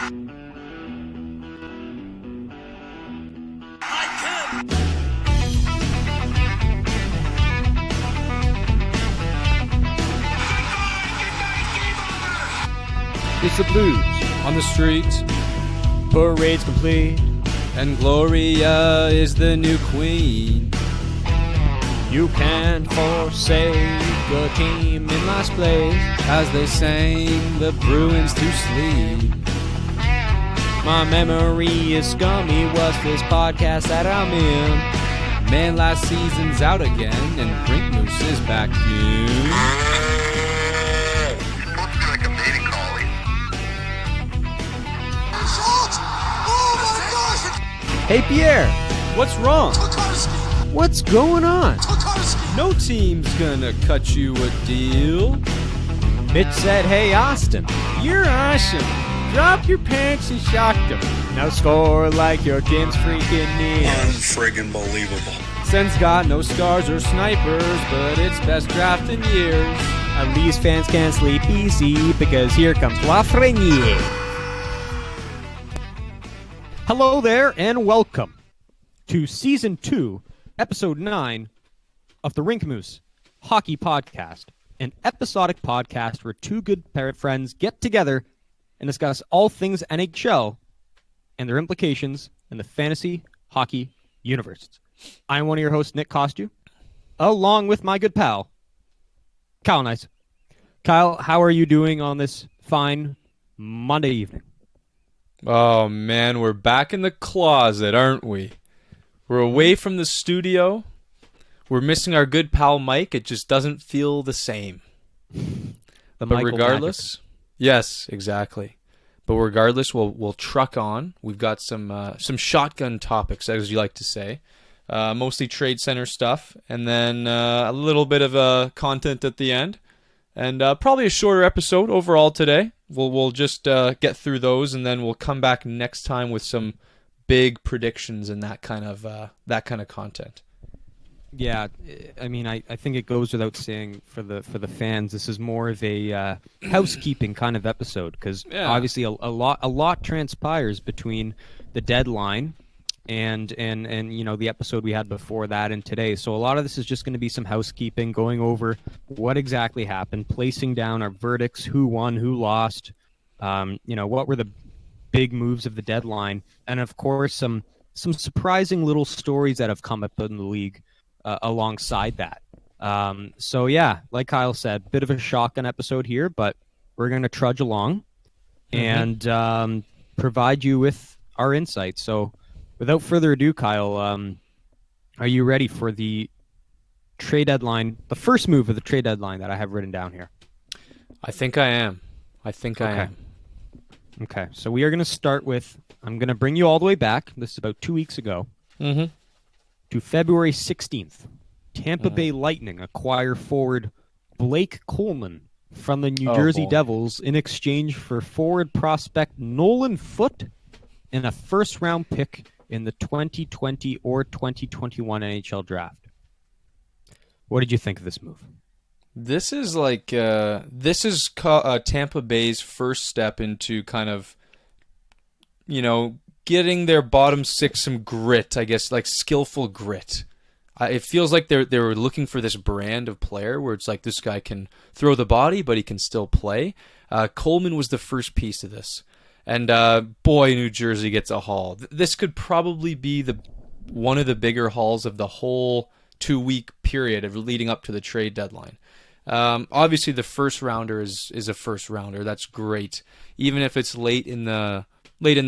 It's the Blues on the street. Parade's complete. And Gloria is the new queen. You can't forsake a team in last place As they sang the Bruins to sleep. My memory is scummy. What's this podcast that I'm in? Man, last season's out again, and Rink Moose is back in. Like a baby collie. Hey Pierre, what's wrong? What's going on? No team's gonna cut you a deal. Mitch said, hey Austin, you're awesome. Drop your pants and shock them. Now score like your game's freaking near. Unfriggin' believable. Sen's got no stars or snipers, but it's best draft in years. At least fans can't sleep easy because here comes Lafreniere. Hello there and welcome to Season 2, Episode 9 of the Rink Moose Hockey Podcast, an episodic podcast where two good parrot friends get together and discuss all things NHL and their implications in the fantasy hockey universe. I'm one of your hosts, Nick Costu, along with my good pal, Kyle Nice. Kyle, how are you doing on this fine Monday evening? Oh man, we're back in the closet, aren't we? We're away from the studio. We're missing our good pal Mike. It just doesn't feel the same. But regardless, yes, exactly. But regardless, we'll truck on. We've got some shotgun topics, as you like to say. Mostly Trade Center stuff, and then a little bit of content at the end, and probably a shorter episode overall today. We'll just get through those, and then we'll come back next time with some big predictions and that kind of content. Yeah, I mean, I think it goes without saying for the fans, this is more of a housekeeping kind of episode because obviously a lot transpires between the deadline and you know the episode we had before that and today. So a lot of this is just going to be some housekeeping, going over what exactly happened, placing down our verdicts, who won, who lost, what were the big moves of the deadline, and of course some surprising little stories that have come up in the league alongside that. So yeah, like Kyle said, bit of a shotgun episode here, but we're going to trudge along and provide you with our insights. So without further ado, Kyle, are you ready for the trade deadline, the first move of the trade deadline that I have written down here? I think I am. I am. Okay, so we are going to start with, I'm going to bring you all the way back, this is about 2 weeks ago, to February 16th. Tampa Bay Lightning acquire forward Blake Coleman from the New Jersey Devils in exchange for forward prospect Nolan Foote and a first-round pick in the 2020 or 2021 NHL draft. What did you think of this move? This is Tampa Bay's first step into kind of, getting their bottom six some grit, I guess, like skillful grit. It feels like they were looking for this brand of player where it's like this guy can throw the body, but he can still play. Coleman was the first piece of this. And boy, New Jersey gets a haul. This could probably be one of the bigger hauls of the whole 2-week period of leading up to the trade deadline. Obviously, the first rounder is a first rounder. That's great. Even if it's late in the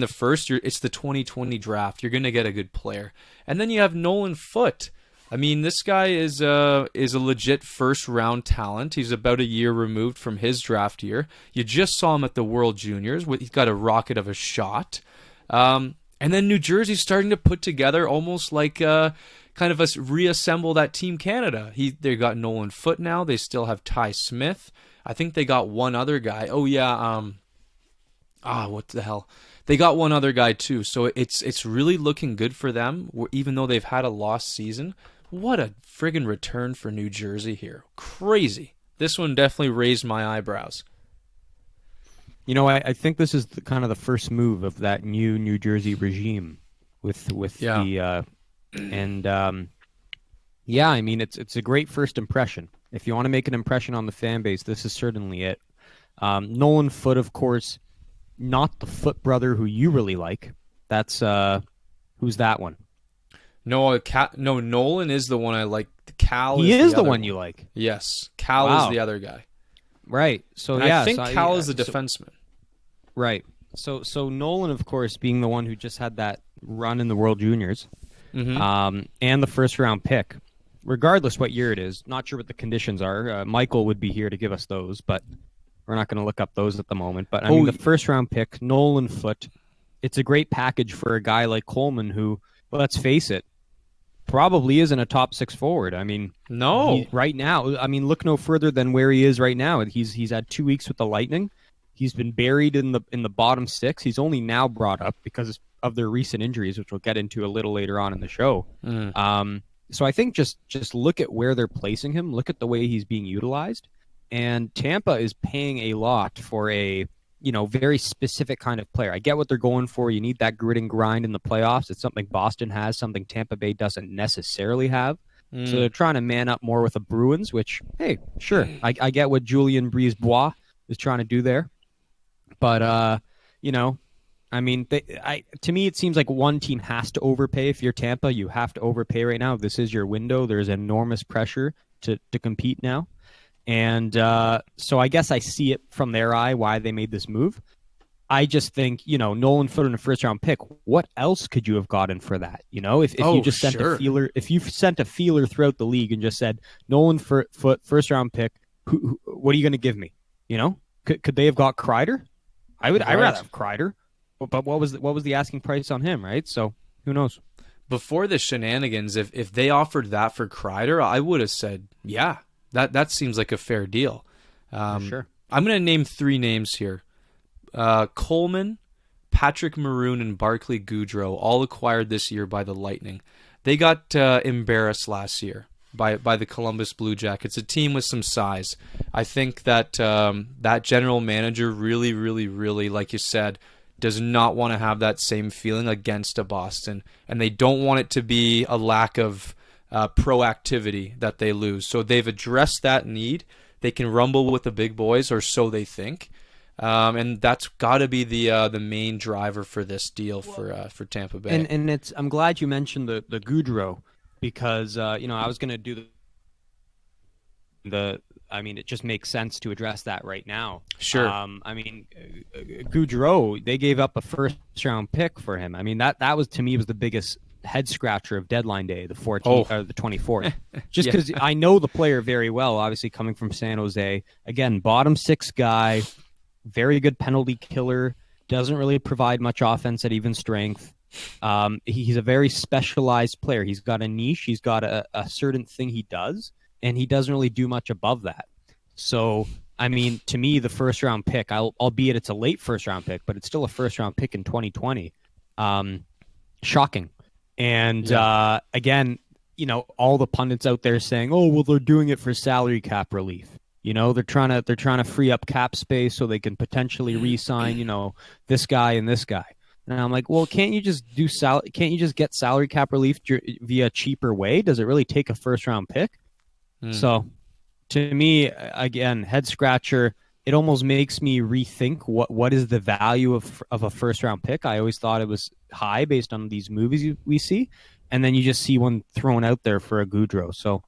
first, it's the 2020 draft. You're going to get a good player. And then you have Nolan Foote. I mean, this guy is a legit first-round talent. He's about a year removed from his draft year. You just saw him at the World Juniors. He's got a rocket of a shot. And then New Jersey's starting to put together almost like kind of reassemble that Team Canada. They got Nolan Foote now. They still have Ty Smith. I think they got one other guy. Oh, yeah. What the hell? They got one other guy, too. So it's really looking good for them, even though they've had a lost season. What a friggin' return for New Jersey here. Crazy. This one definitely raised my eyebrows. I think this is kind of the first move of that new New Jersey regime with the I mean it's a great first impression. If you want to make an impression on the fan base, this is certainly it. Nolan Foote, of course, not the Foote brother who you really like. That's who's that one? No, Nolan is the one I like. Cal he is the one you like. Yes, Cal Wow. is the other guy. Right. So And I think Cal is the defenseman. Right. So Nolan, of course, being the one who just had that run in the World Juniors, and the first round pick, regardless what year it is. Not sure what the conditions are. Michael would be here to give us those, but we're not going to look up those at the moment. But I mean, the first round pick, Nolan Foote, it's a great package for a guy like Coleman who, let's face it, probably isn't a top 6 forward. I mean, no, right now. I mean, look no further than where he is right now. He's had 2 weeks with the Lightning. He's been buried in the bottom 6. He's only now brought up because of their recent injuries, which we'll get into a little later on in the show. So I think just look at where they're placing him. Look at the way he's being utilized, and Tampa is paying a lot for a very specific kind of player. I get what they're going for. You need that grit and grind in the playoffs. It's something Boston has, something Tampa Bay doesn't necessarily have. So they're trying to man up more with the Bruins, which, hey, sure, I get what Julien Brisebois is trying to do there. But, I mean, to me, it seems like one team has to overpay. If you're Tampa, you have to overpay right now. This is your window. There's enormous pressure to compete now. And so I guess I see it from their eye why they made this move. I just think, Nolan Foote in a first-round pick, what else could you have gotten for that? If you just sent a feeler, if you sent a feeler throughout the league and just said, Nolan Foote, first-round pick, what are you going to give me? Could they have got Kreider? I'd rather have Kreider. But what was the asking price on him, right? So who knows? Before the shenanigans, if they offered that for Kreider, I would have said, yeah, that seems like a fair deal. Sure. I'm going to name 3 names here. Coleman, Patrick Maroon, and Barclay Goodrow, all acquired this year by the Lightning. They got embarrassed last year by the Columbus Blue Jackets, a team with some size. I think that that general manager really, really, really, like you said, does not want to have that same feeling against a Boston, and they don't want it to be a lack of proactivity that they lose. So they've addressed that need. They can rumble with the big boys, or so they think, and that's got to be the main driver for this deal for Tampa Bay. And I'm glad you mentioned the Goodrow, because I was going to do I mean, it just makes sense to address that right now. Sure. I mean, Goudreau, they gave up a first-round pick for him. I mean, that was, to me, was the biggest head-scratcher of deadline day, the 14th or the 24th. Just because I know the player very well, obviously coming from San Jose. Again, bottom 6 guy, very good penalty killer, doesn't really provide much offense at even strength. He's a very specialized player. He's got a niche. He's got a certain thing he does, and he doesn't really do much above that. So, I mean, to me, the first-round pick, albeit it's a late first-round pick, but it's still a first-round pick in 2020. Shocking. And, again, all the pundits out there saying, oh, well, they're doing it for salary cap relief. They're trying to free up cap space so they can potentially re-sign, this guy and this guy. And I'm like, well, can't you just get salary cap relief via a cheaper way? Does it really take a first-round pick? So, to me, again, head scratcher. It almost makes me rethink what is the value of a first round pick. I always thought it was high based on these movies we see, and then you just see one thrown out there for a Goudreau. So,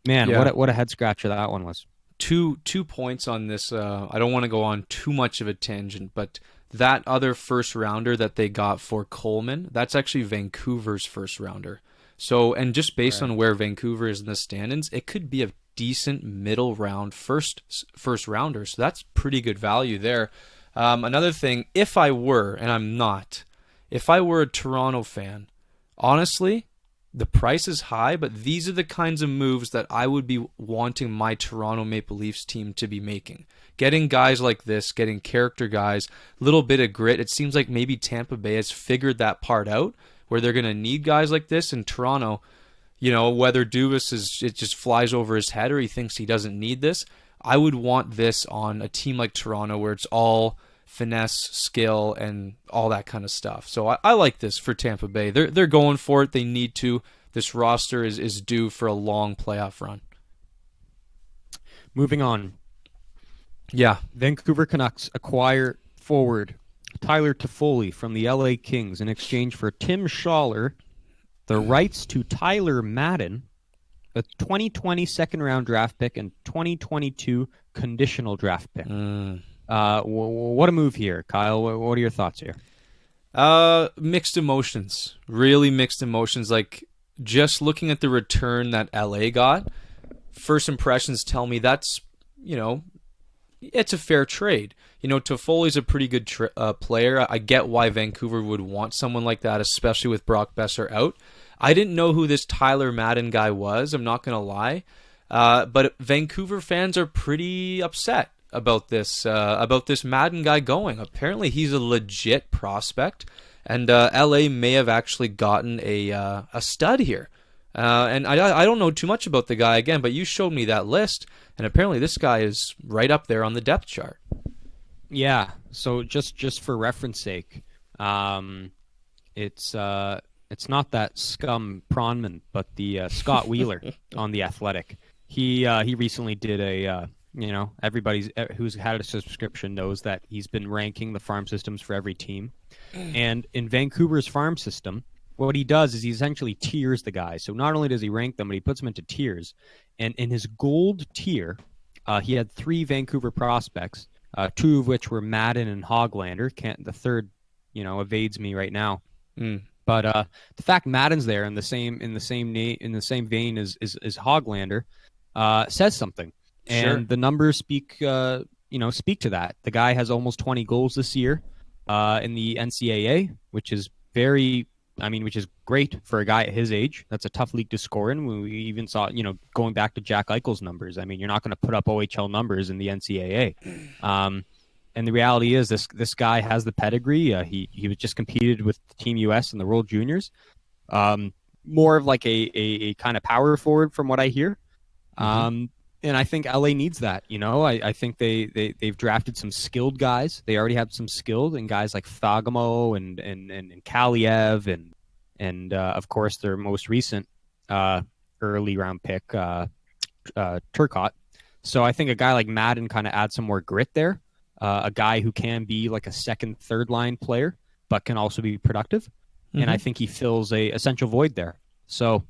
man, what a head scratcher that one was. Two points on this. I don't want to go on too much of a tangent, but that other first rounder that they got for Coleman, that's actually Vancouver's first rounder. So, and just based on where Vancouver is in the standings, it could be a decent middle round first rounder. So that's pretty good value there. Another thing, if I were a Toronto fan, honestly, the price is high, but these are the kinds of moves that I would be wanting my Toronto Maple Leafs team to be making. Getting guys like this, getting character guys, little bit of grit. It seems like maybe Tampa Bay has figured that part out, where they're going to need guys like this. In Toronto, whether Dubas it just flies over his head or he thinks he doesn't need this, I would want this on a team like Toronto, where it's all finesse, skill, and all that kind of stuff. So I like this for Tampa Bay. They're going for it. They need to. This roster is due for a long playoff run. Moving on. Yeah. Vancouver Canucks acquire forward Tyler Toffoli from the LA Kings in exchange for Tim Schaller, the rights to Tyler Madden, a 2020 second-round draft pick, and 2022 conditional draft pick. What a move here, Kyle. What are your thoughts here? Mixed emotions. Really mixed emotions. Like, just looking at the return that LA got, first impressions tell me that's, it's a fair trade. Toffoli's a pretty good player. I get why Vancouver would want someone like that, especially with Brock Besser out. I didn't know who this Tyler Madden guy was, I'm not going to lie. But Vancouver fans are pretty upset about this Madden guy going. Apparently he's a legit prospect, and LA may have actually gotten a stud here. And I don't know too much about the guy again, but you showed me that list, and apparently this guy is right up there on the depth chart. Yeah. So just for reference sake, it's not that scum Pronman, but the Scott Wheeler on The Athletic. He recently did everybody who's had a subscription knows that he's been ranking the farm systems for every team, and in Vancouver's farm system, what he does is he essentially tiers the guys. So not only does he rank them, but he puts them into tiers. And in his gold tier, he had 3 Vancouver prospects, 2 of which were Madden and Hoglander. The third, evades me right now. But the fact Madden's there in the same vein as Hoglander says something. And the numbers speak to that. The guy has almost 20 goals this year in the NCAA, which is which is great for a guy at his age. That's a tough league to score in. We even saw, going back to Jack Eichel's numbers. You're not going to put up OHL numbers in the NCAA. And the reality is this guy has the pedigree. He was just competed with Team US in the World Juniors. More of like a kind of power forward from what I hear. And I think LA needs that. I think they've drafted some skilled guys. They already have some skilled and guys like Fagamo and Kaliev and of course their most recent early round pick Turcotte. So I think a guy like Madden kind of adds some more grit there. A guy who can be like a second, third line player, but can also be productive. And I think he fills a essential void there. So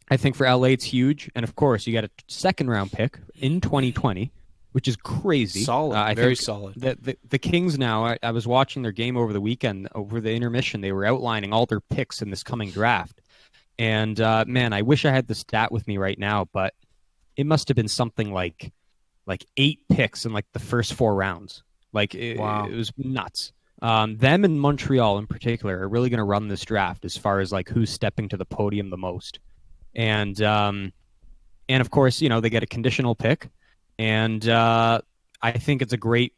I think for LA, it's huge. And of course, you got a second round pick in 2020, which is crazy. Solid, very solid. The Kings now, I was watching their game over the weekend, over the intermission. They were outlining all their picks in this coming draft. And man, I wish I had the stat with me right now, but it must have been something like 8 picks in like the first 4 rounds. It was nuts. Them and Montreal in particular are really going to run this draft as far as like who's stepping to the podium the most. And of course, they get a conditional pick, and I think it's a great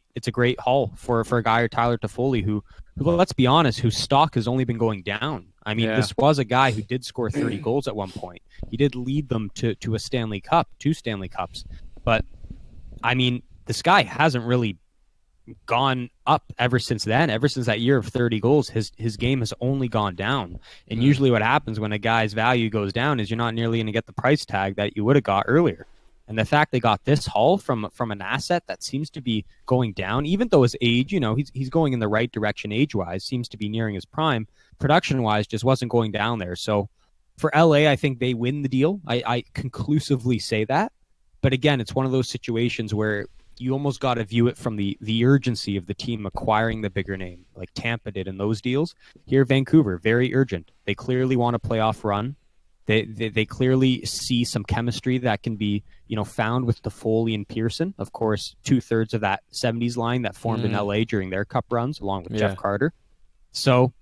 haul for a guy or Tyler Toffoli who, let's be honest, whose stock has only been going down. This was a guy who did score 30 goals at one point. He did lead them to a Stanley Cup, 2 Stanley Cups, but this guy hasn't really gone up ever since then. Ever since that year of 30 goals, his game has only gone down. And usually what happens when a guy's value goes down is you're not nearly going to get the price tag that you would have got earlier. And the fact they got this haul from an asset that seems to be going down, even though his age, he's going in the right direction age-wise, seems to be nearing his prime, production-wise just wasn't going down there. So for LA, I think they win the deal. I conclusively say that. But again, it's one of those situations where you almost got to view it from the urgency of the team acquiring the bigger name, like Tampa did in those deals. Here, Vancouver, very urgent. They clearly want a playoff run. They clearly see some chemistry that can be, found with Toffoli and Pearson. Of course, 2/3 of that 70s line that formed in LA during their cup runs, along with Jeff Carter. So,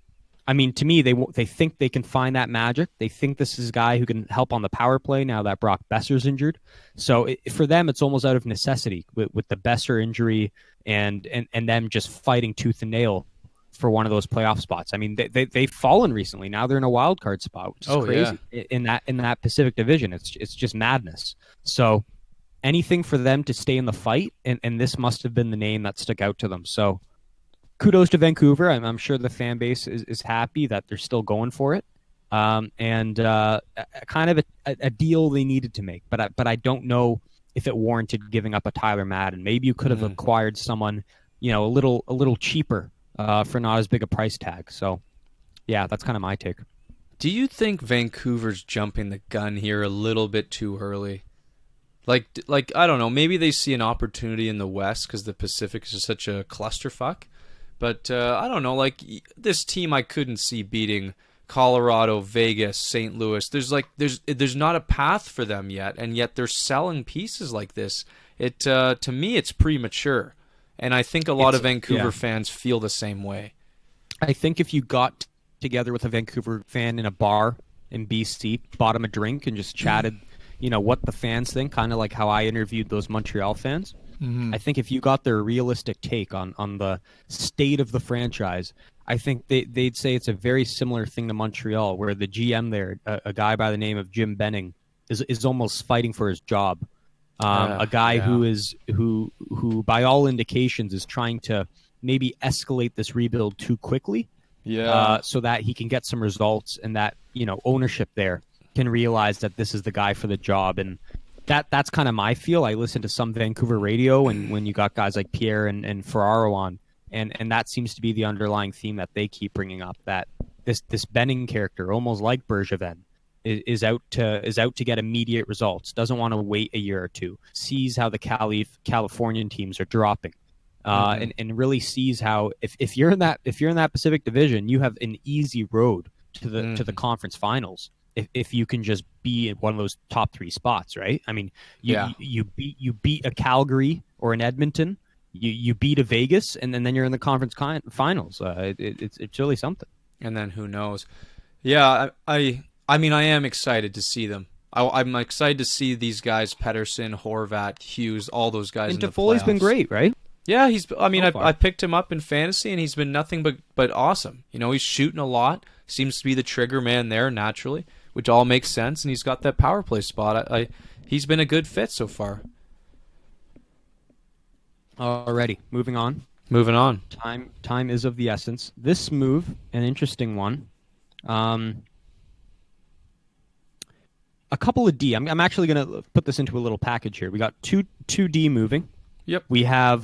to me, they think they can find that magic. They think this is a guy who can help on the power play now that Brock Besser's injured. So for them, it's almost out of necessity with the Besser injury and them just fighting tooth and nail for one of those playoff spots. They've fallen recently. Now they're in a wild card spot, which is crazy. Yeah. In that Pacific Division. It's just madness. So anything for them to stay in the fight, and this must have been the name that stuck out to them. So kudos to Vancouver. I'm sure the fan base is happy that they're still going for it. And kind of a deal they needed to make. But I don't know if it warranted giving up a Tyler Madden. Maybe you could have acquired someone, a little cheaper for not as big a price tag. So, yeah, that's kind of my take. Do you think Vancouver's jumping the gun here a little bit too early? Like I don't know. Maybe they see an opportunity in the West because the Pacific is just such a clusterfuck. But I don't know. Like this team, I couldn't see beating Colorado, Vegas, St. Louis. There's not a path for them yet, and yet they're selling pieces like this. To me, it's premature, and I think a lot of Vancouver fans feel the same way. I think if you got together with a Vancouver fan in a bar in BC, bought him a drink, and just chatted, what the fans think, kind of like how I interviewed those Montreal fans. I think if you got their realistic take on the state of the franchise, I think they'd say it's a very similar thing to Montreal, where the GM there, a guy by the name of Jim Benning, is almost fighting for his job. A guy who by all indications is trying to maybe escalate this rebuild too quickly, so that he can get some results, and that ownership there can realize that this is the guy for the job. And that's kind of my feel. I listen to some Vancouver radio, and when you got guys like Pierre and Ferraro on, and that seems to be the underlying theme that they keep bringing up, that this Benning character, almost like Bergevin, is out to get immediate results, doesn't want to wait a year or two, sees how the Californian teams are dropping, and really sees how if you're in that Pacific Division, you have an easy road to the conference finals. If you can just be in one of those top three spots, right? I mean, you beat a Calgary or an Edmonton, you beat a Vegas, and then you're in the conference finals. It's really something. And then who knows? Yeah, I mean, I am excited to see them. I'm excited to see these guys: Pettersson, Horvat, Hughes, all those guys. And Toffoli's been great, right? Yeah, I picked him up in fantasy, and he's been nothing but awesome. He's shooting a lot. Seems to be the trigger man there naturally, which all makes sense, and he's got that power play spot. He's been a good fit so far. Alrighty, moving on. Time is of the essence. This move, an interesting one. A couple of D. I'm actually going to put this into a little package here. We got two D moving. Yep. We have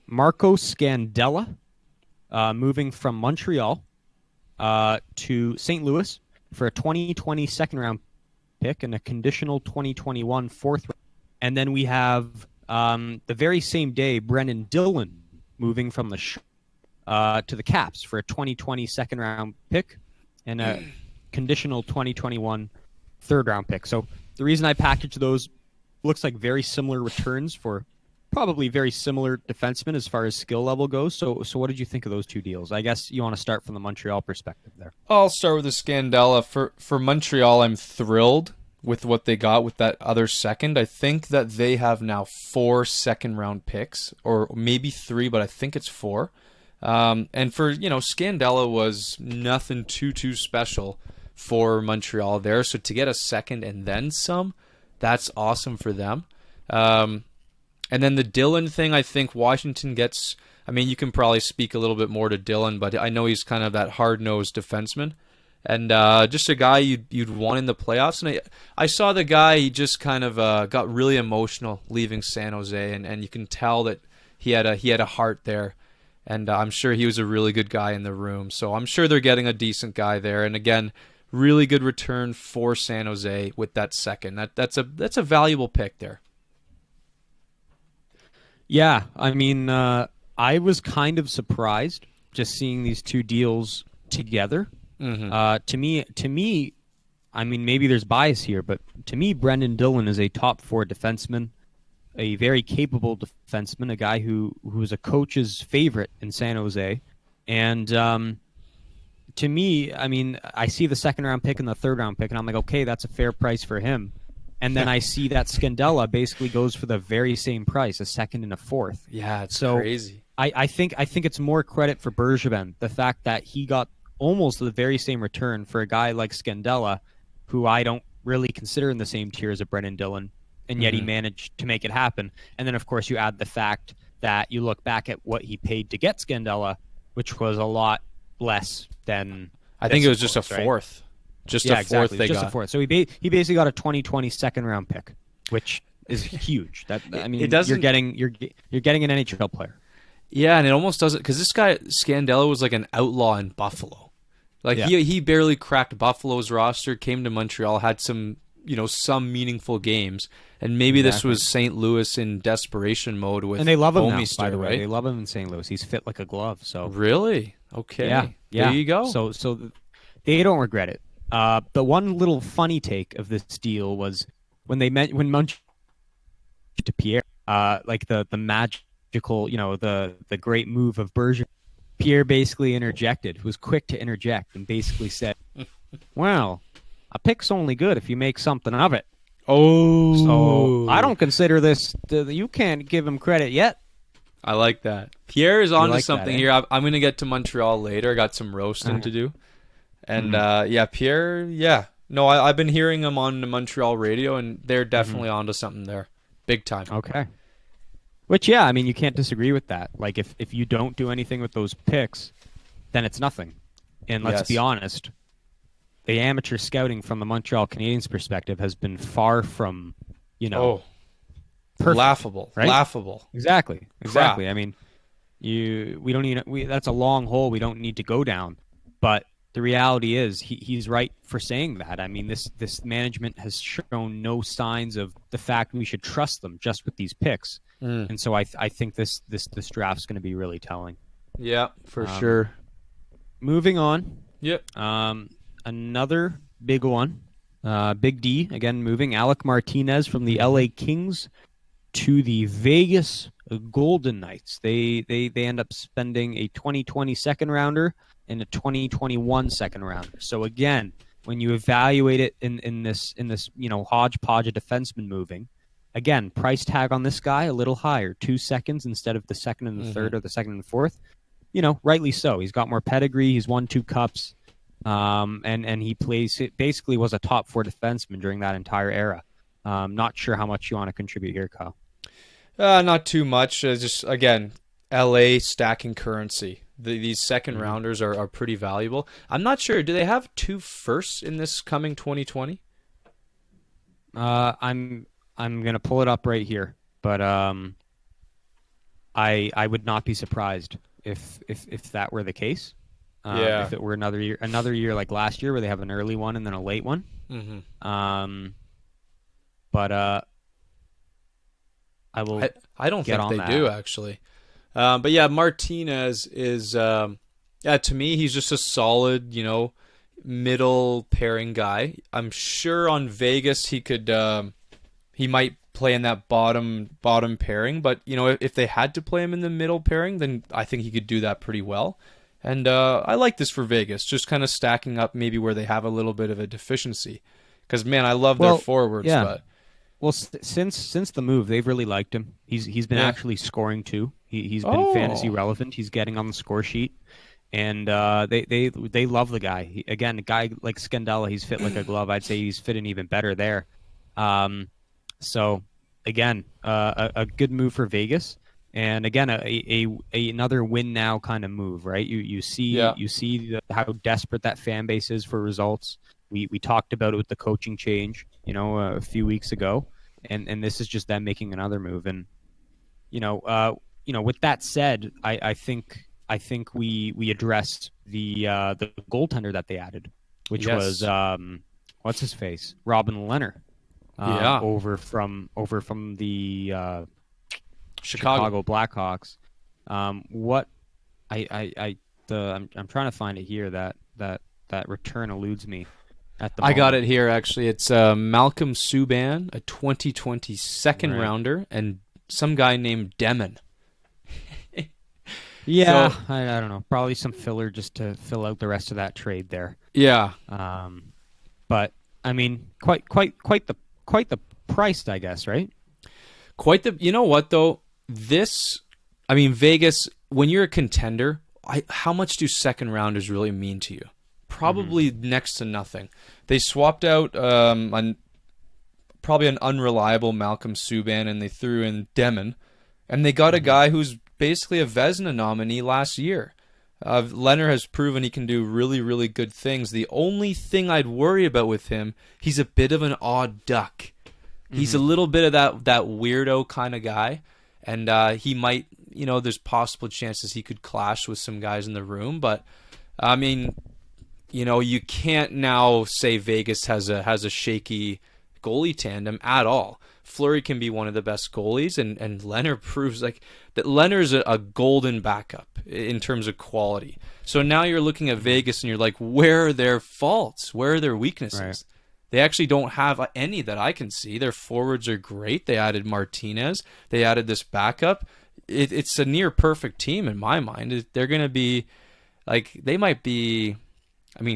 Marco Scandella moving from Montreal to St. Louis for a 2020 second-round pick and a conditional 2021 fourth round. And then we have the very same day, Brendan Dillon moving from the to the Caps for a 2020 second-round pick and a conditional 2021 third-round pick. So the reason I packaged those, looks like very similar returns for probably very similar defensemen as far as skill level goes. So what did you think of those two deals? I guess you want to start from the Montreal perspective there. I'll start with the Scandella. For Montreal, I'm thrilled with what they got with that other second. I think that they have now 4 second-round picks, or maybe 3, but I think it's 4. And for, Scandella was nothing too special for Montreal there. So to get a second and then some, that's awesome for them. And then the Dillon thing, I think Washington gets... I mean, you can probably speak a little bit more to Dillon, but I know he's kind of that hard-nosed defenseman. And just a guy you'd want in the playoffs. And I saw the guy, he just kind of got really emotional leaving San Jose, and you can tell that he had a heart there. And I'm sure he was a really good guy in the room. So I'm sure they're getting a decent guy there. And again, really good return for San Jose with that second. That's a valuable pick there. Yeah, I mean, I was kind of surprised just seeing these two deals together. Mm-hmm. To me, I mean, maybe there's bias here, but to me, Brendan Dillon is a top 4 defenseman, a very capable defenseman, a guy who was a coach's favorite in San Jose. And to me, I mean, I see the second-round pick and the third-round pick, and I'm like, okay, that's a fair price for him. And then I see that Scandella basically goes for the very same price, a second and a fourth. Yeah, it's crazy. I think it's more credit for Bergevin, the fact that he got almost the very same return for a guy like Scandella, who I don't really consider in the same tier as a Brendan Dillon, and yet he managed to make it happen. And then, of course, you add the fact that you look back at what he paid to get Scandella, which was a lot less than. I think it was just a right? fourth. Just Yeah, a fourth exactly. they Just got. a fourth. So he basically got a 2020 second round pick, which is huge. That I mean, It doesn't. you're getting an NHL player. Yeah, and it almost doesn't because this guy Scandella was like an outlaw in Buffalo. Like Yeah. he barely cracked Buffalo's roster, came to Montreal, had some some meaningful games, and maybe this Exactly. was St. Louis in desperation mode with And they love him now, Bouwmeester, by the way. right? They love him in St. Louis. He's fit like a glove. So Really? Okay. yeah. There you go. So they don't regret it. The one little funny take of this deal was when Munch to Pierre, like the magical, the great move of Bergeron. Pierre basically was quick to interject, and basically said, "Well, a pick's only good if you make something of it. Oh, So I don't consider this. You can't give him credit yet." I like that. Pierre is onto like that, something eh? here. I'm going to get to Montreal later. I got some roasting to do. And yeah, Pierre, yeah. No, I've been hearing him on the Montreal radio, and they're definitely onto something there. Big time. Okay. Which, yeah, I mean, you can't disagree with that. Like, if you don't do anything with those picks, then it's nothing. And let's Yes. be honest, the amateur scouting from the Montreal Canadiens' perspective has been far from, perfect, Laughable. right? Laughable. Exactly. I mean, that's a long hole we don't need to go down. But the reality is he's right for saying that. I mean, this management has shown no signs of the fact we should trust them just with these picks. And so I think this draft's going to be really telling. Yeah, for sure. Moving on. Yep. Another big one. Big D again moving. Alec Martinez from the LA Kings to the Vegas Golden Knights. They end up spending a 2020 second rounder and a 2021 second rounder. So again, when you evaluate it in this hodgepodge of defensemen moving, again, price tag on this guy a little higher, 2 seconds instead of the second and the third or the second and the fourth. Rightly so. He's got more pedigree. He's won 2 cups, and he basically was a top 4 defenseman during that entire era. Not sure how much you want to contribute here, Kyle. Not too much. Just again, LA stacking currency. These second rounders are pretty valuable. I'm not sure. Do they have 2 firsts in this coming 2020? I'm gonna pull it up right here, but I would not be surprised if that were the case. Yeah. If it were another year like last year where they have an early one and then a late one. But I will. I don't get think on they that. do actually. But yeah, Martinez is to me he's just a solid, middle pairing guy. I'm sure on Vegas he might play in that bottom pairing, but if they had to play him in the middle pairing, then I think he could do that pretty well. And I like this for Vegas, just kind of stacking up maybe where they have a little bit of a deficiency. Because man, I love their forwards. Yeah. But Well, since the move, they've really liked him. He's been actually scoring too. He's been fantasy relevant. He's getting on the score sheet, and they love the guy. Again, a guy like Scandella, he's fit like a glove. I'd say he's fitting even better there. So again, a good move for Vegas, and again, another win now kind of move, right? You see how desperate that fan base is for results. We talked about it with the coaching change, a few weeks ago, and this is just them making another move. And with that said, I think we addressed the goaltender that they added, which was what's his face, Robin Lehner, over from the Chicago Blackhawks. I'm trying to find it here. That return eludes me. I got it here, actually. It's Malcolm Subban, a 2020 second rounder, and some guy named Demon. Yeah, so, I don't know. Probably some filler just to fill out the rest of that trade there. Yeah. But I mean, quite the price, I guess, right? Quite the. You know what though? Vegas. When you're a contender, how much do second rounders really mean to you? Probably next to nothing. They swapped out probably an unreliable Malcolm Subban, and they threw in Demon, and they got a guy who's basically a Vezina nominee last year. Leonard has proven he can do really, really good things. The only thing I'd worry about with him, he's a bit of an odd duck. He's a little bit of that weirdo kind of guy, and he might, there's possible chances he could clash with some guys in the room. But I mean, you can't now say Vegas has a shaky goalie tandem at all. Fleury can be one of the best goalies, and Leonard proves that Leonard's a golden backup in terms of quality. So now you're looking at Vegas and you're like, where are their faults? Where are their weaknesses? Right. They actually don't have any that I can see. Their forwards are great. They added Martinez. They added this backup. It's a near perfect team in my mind. They're going to be they might be,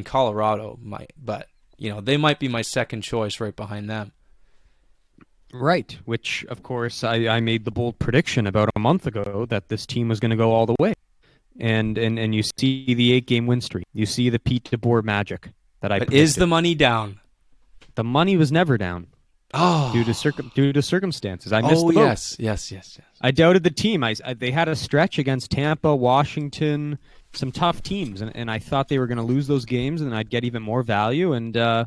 Colorado might, but they might be my second choice right behind them. Right, which, of course, I made the bold prediction about a month ago that this team was going to go all the way. And you see the 8-game win streak. You see the Pete DeBoer magic that I predicted. Is the money down? The money was never down. Oh. Due to circumstances. I missed the boat. Yes. I doubted the team. They had a stretch against Tampa, Washington, some tough teams, and I thought they were going to lose those games and I'd get even more value, and they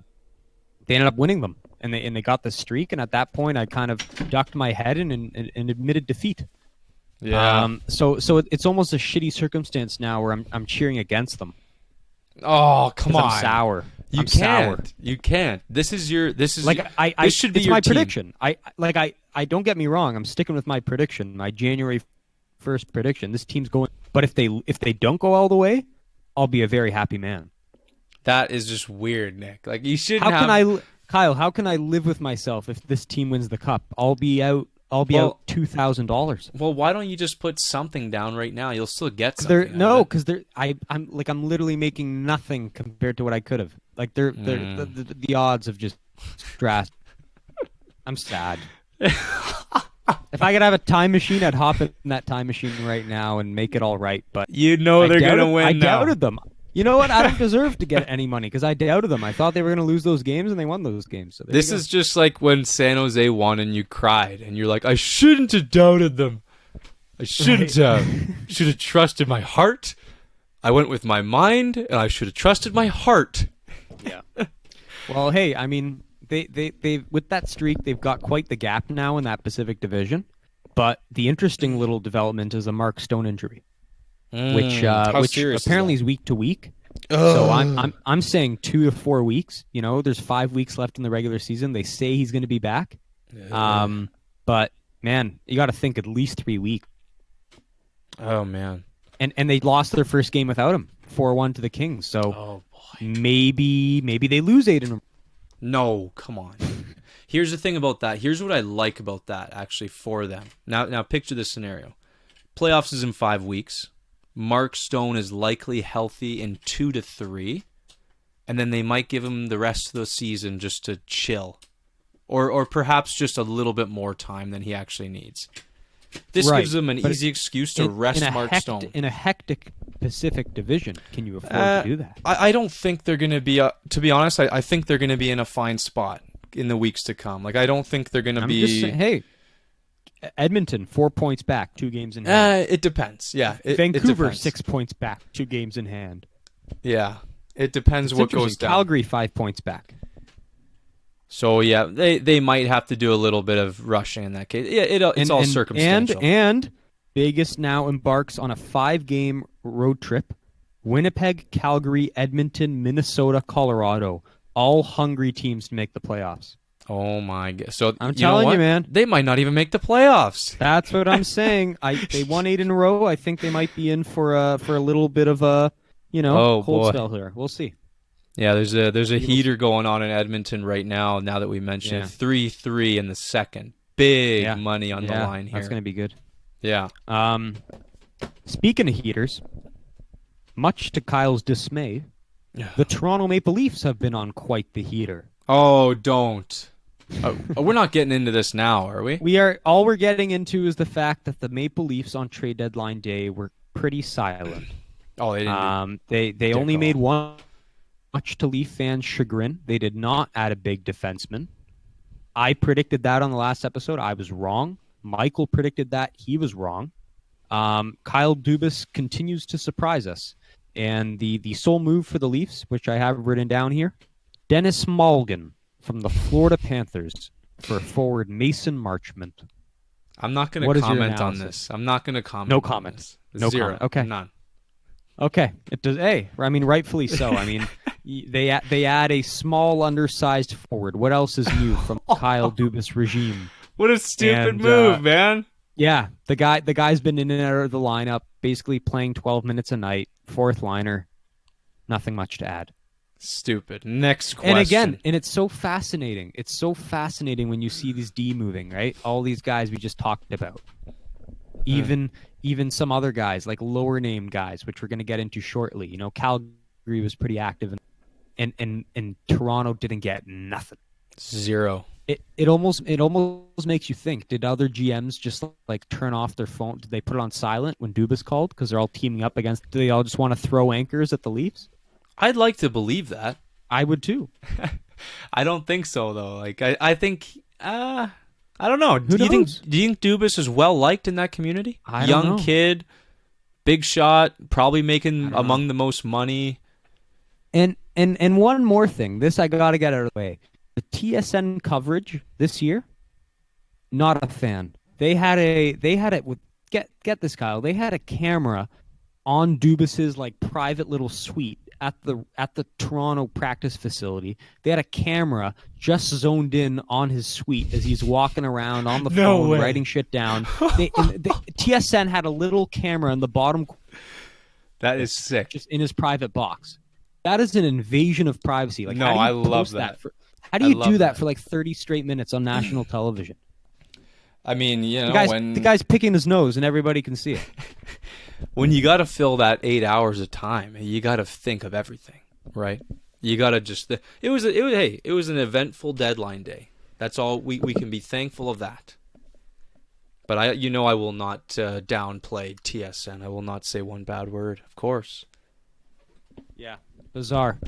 ended up winning them. And they got the streak, and at that point, I kind of ducked my head and admitted defeat. Yeah. So it's almost a shitty circumstance now where I'm cheering against them. Oh, come on! I'm sour. You can't. You can't. This is this should be it's your my team. prediction. I don't get me wrong. I'm sticking with my prediction, my January 1st prediction. This team's going. But if they don't go all the way, I'll be a very happy man. That is just weird, Nick. You shouldn't Kyle, how can I live with myself if this team wins the cup? I'll be out $2,000. Well, why don't you just put something down right now? You'll still get something. Because I'm literally making nothing compared to what I could have. The odds have just drastic. I'm sad. If I could have a time machine, I'd hop in that time machine right now and make it all right. But they're gonna win. I doubted them. You know what? I don't deserve to get any money because I doubted them. I thought they were going to lose those games, and they won those games. So this is just like when San Jose won and you cried, and you're like, I shouldn't have doubted them. I shouldn't have. Should have trusted my heart. I went with my mind, and I should have trusted my heart. Yeah. Well, hey, they with that streak, they've got quite the gap now in that Pacific Division. But the interesting little development is a Mark Stone injury. Which apparently is week to week. So I'm saying 2 to 4 weeks. There's 5 weeks left in the regular season. They say he's going to be back. But man, you got to think at least 3 weeks. Oh man. And they lost their first game without him, 4-1 to the Kings. So maybe they lose 8 in a row. No, come on. Here's the thing about that. Here's what I like about that actually for them. Now picture this scenario. Playoffs is in 5 weeks. Mark Stone is likely healthy in 2 to 3, and then they might give him the rest of the season just to chill, or perhaps just a little bit more time than he actually needs. This gives them an easy excuse to rest Mark Stone. In a hectic Pacific Division, can you afford to do that? I don't think they're going to be, to be honest, I think they're going to be in a fine spot in the weeks to come. I don't think they're going to be... Just saying, hey, Edmonton, 4 points back, 2 games in hand. It depends. Yeah. Vancouver, it depends. 6 points back, 2 games in hand. Yeah. It depends what goes down. Calgary, 5 points back. So, yeah, they might have to do a little bit of rushing in that case. Yeah, it's all circumstantial. And Vegas now embarks on a 5-game road trip. Winnipeg, Calgary, Edmonton, Minnesota, Colorado. All hungry teams to make the playoffs. Oh my god! So I'm telling you, man, they might not even make the playoffs. That's what I'm saying. They won 8 in a row. I think they might be in for a little bit of a cold spell here. We'll see. Yeah, there's a heater going on in Edmonton right now. Now that we mentioned it, 3-3 in the second, big money on the line here. That's gonna be good. Yeah. Speaking of heaters, much to Kyle's dismay, the Toronto Maple Leafs have been on quite the heater. Oh, don't. We're not getting into this now, are we? We are. All we're getting into is the fact that the Maple Leafs on trade deadline day were pretty silent. Oh, they didn't. They only made one, much to Leaf fans' chagrin. They did not add a big defenseman. I predicted that on the last episode. I was wrong. Michael predicted that. He was wrong. Kyle Dubas continues to surprise us. And the sole move for the Leafs, which I have written down here, Dennis Malgin from the Florida Panthers for forward Mason Marchment. I'm not going to comment on this. I'm not going to comment. No comment. No Zero. comment. Okay. None. Okay. It does. Hey, I mean, rightfully so. I mean, they add a small, undersized forward. What else is new from Kyle Dubas regime? What a stupid move, man. Yeah, the guy's been in and out of the lineup, basically playing 12 minutes a night, fourth liner. Nothing much to add. Stupid. Next question. And again, it's so fascinating. It's so fascinating when you see these D moving, right? All these guys we just talked about. Even some other guys, like lower name guys, which we're going to get into shortly. You know, Calgary was pretty active, and Toronto didn't get nothing. Zero. It almost makes you think, did other GMs just like turn off their phone? Did they put it on silent when Dubas called because they're all teaming up against? Do they all just want to throw anchors at the Leafs? I'd like to believe that. I would too. I don't think so though. Like I think I don't know. Who Do you knows? think Dubas is well liked in that community? I don't Young know. kid, big shot, probably making among the most money. And one more thing, this I got to get out of the way. The TSN coverage this year, not a fan. They had it with get this, Kyle. They had a camera on Dubas's like private little suite at the Toronto practice facility. They had a camera just zoned in on his suite as he's walking around on the phone writing shit down. TSN had a little camera in the bottom. That is sick. Just in his private box. That is an invasion of privacy. Like, no, how do you I love post that. How do you do that for like 30 straight minutes on national television? I mean, you know, the guy's picking his nose and everybody can see it. When you got to fill that 8 hours of time, you got to think of everything, right? You got to just. It was an eventful deadline day. That's all we can be thankful of that. But I will not downplay TSN. I will not say one bad word, of course. Yeah, bizarre.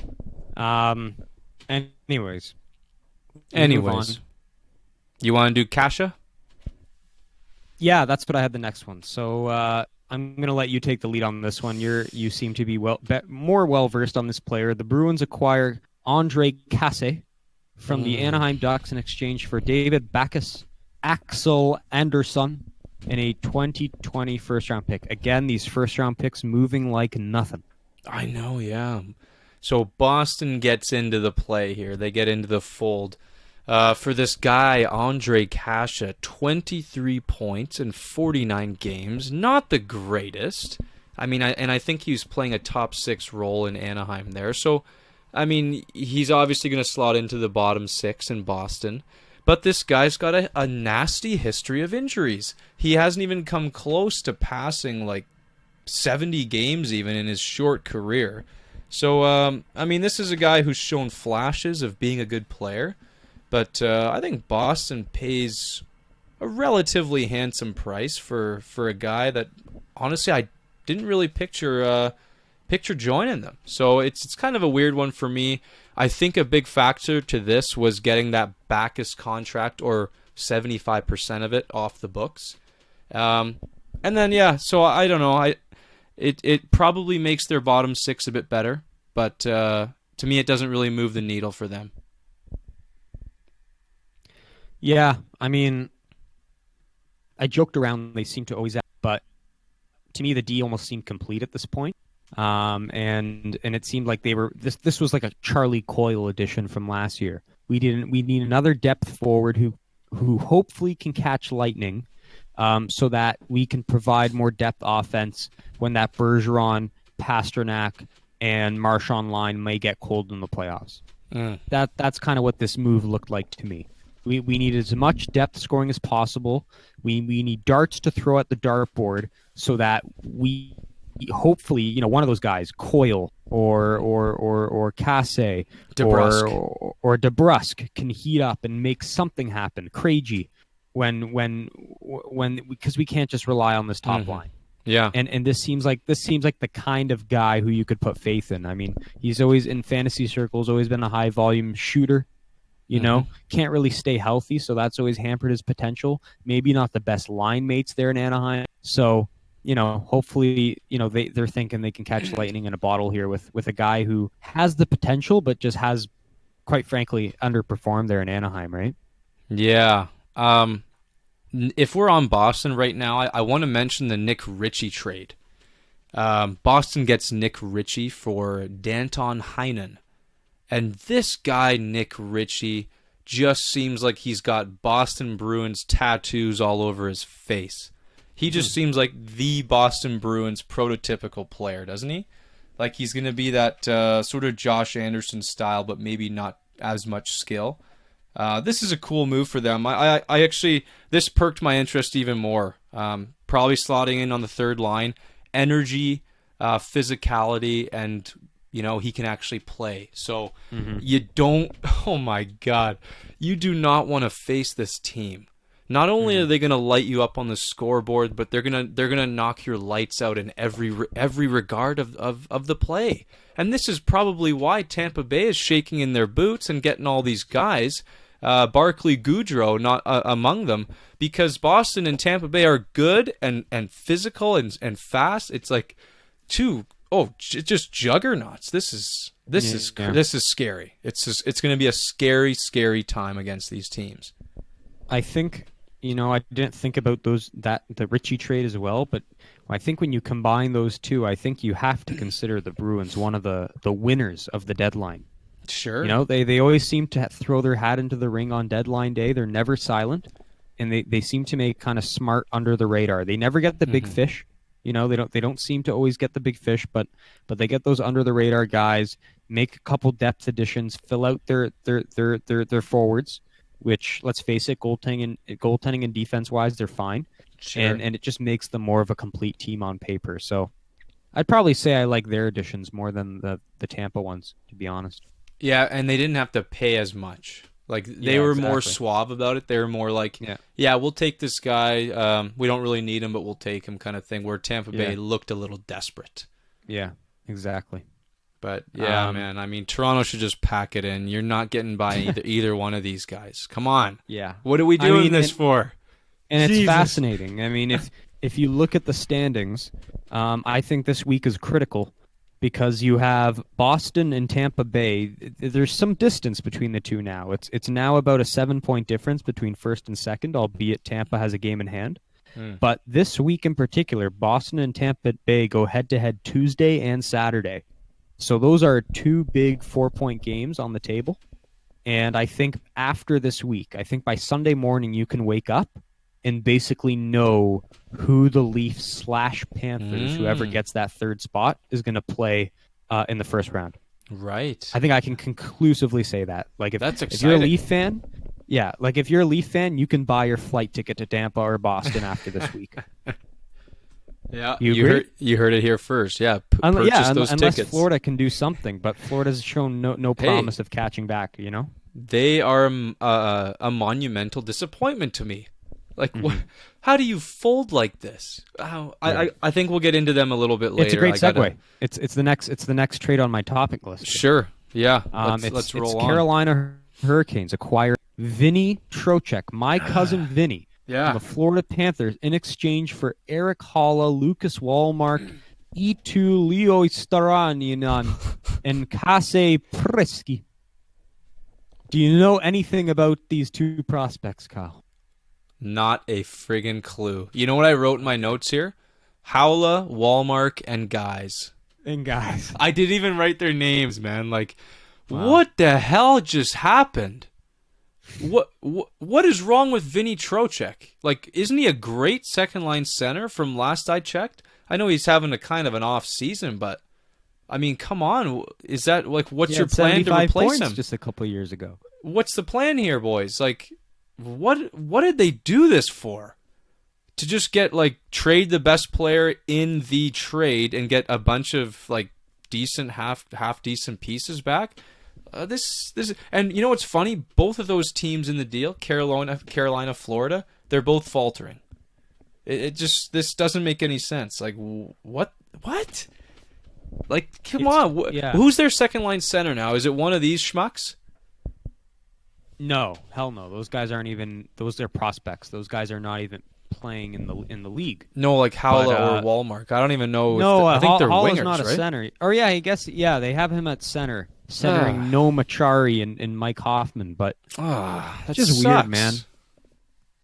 Anyways, you want to do Kasha? Yeah, that's what I had the next one. So I'm going to let you take the lead on this one. You seem to be more well versed on this player. The Bruins acquire Andre Casse from the Anaheim Ducks in exchange for David Backes, Axel Andersson, and a 2020 first-round pick. Again, these first-round picks moving like nothing. I know, yeah. So Boston gets into the play here. They get into the fold. For this guy, Andre Kasha, 23 points in 49 games. Not the greatest. I mean, I think he was playing a top 6 role in Anaheim there. So, I mean, he's obviously going to slot into the bottom 6 in Boston. But this guy's got a nasty history of injuries. He hasn't even come close to passing like 70 games even in his short career. So, I mean, this is a guy who's shown flashes of being a good player. But I think Boston pays a relatively handsome price for a guy that, honestly, I didn't really picture joining them. So it's kind of a weird one for me. I think a big factor to this was getting that Backes contract, or 75% of it, off the books. And then, yeah, so I don't know. It probably makes their bottom 6 a bit better. But to me, it doesn't really move the needle for them. Yeah, I mean, I joked around they seem to always have, but to me the D almost seemed complete at this point. And it seemed like they were this was like a Charlie Coyle edition from last year. We need another depth forward who hopefully can catch lightning, so that we can provide more depth offense when that Bergeron, Pasternak, and Marchand line may get cold in the playoffs. That's kind of what this move looked like to me. We need as much depth scoring as possible. We need darts to throw at the dartboard so that we hopefully, one of those guys, Coyle or Casse or DeBrusque, can heat up and make something happen. Craigie, when because we can't just rely on this top line. Yeah. And this seems like the kind of guy who you could put faith in. I mean, he's always in fantasy circles, always been a high volume shooter. Can't really stay healthy, so that's always hampered his potential. Maybe not the best line mates there in Anaheim. So hopefully, they're thinking they can catch lightning in a bottle here with a guy who has the potential, but just has, quite frankly, underperformed there in Anaheim, right? Yeah. If we're on Boston right now, I want to mention the Nick Ritchie trade. Boston gets Nick Ritchie for Danton Heinen. And this guy, Nick Ritchie, just seems like he's got Boston Bruins tattoos all over his face. He just seems like the Boston Bruins prototypical player, doesn't he? Like he's going to be that sort of Josh Anderson style, but maybe not as much skill. This is a cool move for them. I actually, this perked my interest even more. Probably slotting in on the third line. Energy, physicality, and, he can actually play. So you don't, oh my God, you do not want to face this team. Not only are they going to light you up on the scoreboard, but they're gonna knock your lights out in every regard of the play. And this is probably why Tampa Bay is shaking in their boots and getting all these guys, Barclay Goodrow not among them, because Boston and Tampa Bay are good and physical and fast. It's like just juggernauts. This is scary. It's going to be a scary time against these teams. I think, I didn't think about the Ritchie trade as well, but I think when you combine those two, I think you have to consider the Bruins one of the winners of the deadline. Sure. They always seem to throw their hat into the ring on deadline day. They're never silent, and they seem to make kind of smart under the radar. They never get the big fish. They don't seem to always get the big fish, but they get those under the radar guys, make a couple depth additions, fill out their forwards, which, let's face it, goaltending and defense wise, they're fine. Sure. And it just makes them more of a complete team on paper. So I'd probably say I like their additions more than the Tampa ones, to be honest. Yeah, and they didn't have to pay as much. Like they were more suave about it. They were more like, yeah, we'll take this guy. We don't really need him, but we'll take him, kind of thing. Where Tampa Bay looked a little desperate. Yeah, exactly. But man, I mean, Toronto should just pack it in. You're not getting by either one of these guys. Come on. Yeah. What are we doing this for? And it's fascinating. I mean, if you look at the standings, I think this week is critical because you have Boston and Tampa Bay. There's some distance between the two now. It's now about a 7-point difference between first and second, albeit Tampa has a game in hand. But this week in particular, Boston and Tampa Bay go head-to-head Tuesday and Saturday. So those are two big 4-point games on the table. And I think after this week, I think by Sunday morning you can wake up and basically know who the Leafs / Panthers, whoever gets that third spot, is going to play in the first round. Right. I think I can conclusively say that. Like That's if exciting. you're a Leaf fan, if you're a Leaf fan, you can buy your flight ticket to Tampa or Boston after this week. Yeah, you heard it here first. Yeah, purchase those unless tickets. Florida can do something, but Florida's shown no promise of catching back. They are a monumental disappointment to me. Like, how do you fold like this? I think we'll get into them a little bit later. It's a great segue. It's the next trade on my topic list. Sure. Yeah. Let's roll on. Carolina Hurricanes acquire Vinny Trocheck, my cousin Vinny, from the Florida Panthers, in exchange for Eric Halla, Lucas Wallmark, Eetu Leoistaranian, and Kase Prisky. Do you know anything about these two prospects, Kyle? Not a friggin' clue. You know what I wrote in my notes here? Howla, Wallmark, and guys. I didn't even write their names, man. Like, What the hell just happened? What is wrong with Vinny Trocheck? Like, isn't he a great second-line center from last I checked? I know he's having a kind of an off season, but I mean, come on. Is that, like, what's your plan to replace him? Just a couple of years ago. What's the plan here, boys? Like, what did they do this for? To just get, like, trade the best player in the trade and get a bunch of, like, decent half decent pieces back? This and you know what's funny? Both of those teams in the deal, Carolina, Florida, they're both faltering. This doesn't make any sense. Like, what? Like, come on. Yeah. Who's their second line center now? Is it one of these schmucks? No, hell no. Those guys aren't even. Those are prospects. Those guys are not even playing in the league. No, like Howla But, or Walmart. I don't even know. No, I think they're Hall is wingers, not a right? center. Or yeah, I guess they have him at center, centering No Machari and Mike Hoffman. But That it's just sucks. weird, man.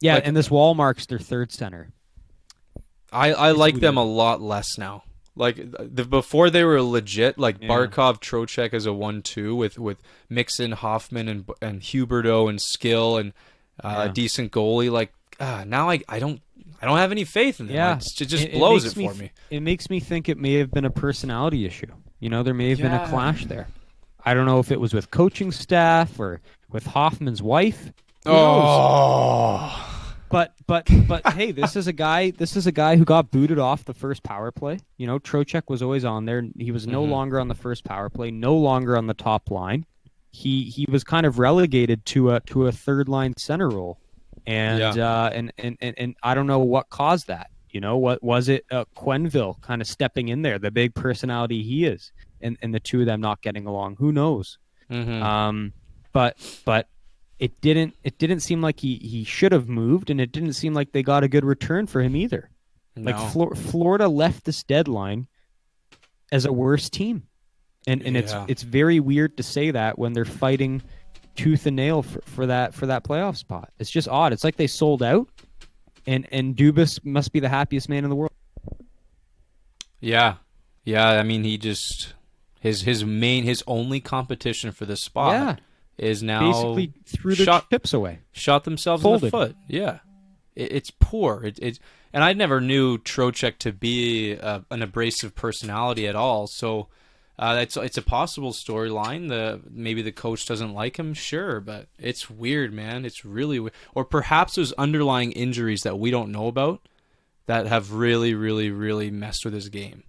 Yeah, Like, and this Walmart's their third center. I like them weird. a lot less now. Like before they were legit. Like Barkov, Trocheck as a 1-2 with Mixon, Hoffman, and Huberto and Skill and a decent goalie. Like now I don't have any faith in them. Yeah, It just blows it for me. It makes me think it may have been a personality issue. There may have been a clash there. I don't know if it was with coaching staff or with Hoffman's wife. Who knows? But hey, this is a guy who got booted off the first power play. Trocheck was always on there. He was no longer on the first power play, no longer on the top line. He was kind of relegated to a third line center role. And and I don't know what caused that. What was it? Quenneville kind of stepping in there, the big personality he is, and the two of them not getting along. Who knows? But it didn't seem like he should have moved, and it didn't seem like they got a good return for him either. No. Like Florida left this deadline as a worse team, and it's very weird to say that when they're fighting tooth and nail for that playoff spot. It's just odd. It's like they sold out, and Dubas must be the happiest man in the world. Yeah. I mean, he just his only competition for this spot is now basically threw their chips away, shot themselves Folded. in the foot. Yeah, it's poor. And I never knew Trocheck to be an abrasive personality at all. So it's a possible storyline. Maybe the coach doesn't like him, sure, but it's weird, man. It's really weird. Or perhaps there's underlying injuries that we don't know about that have really, really, really messed with his game.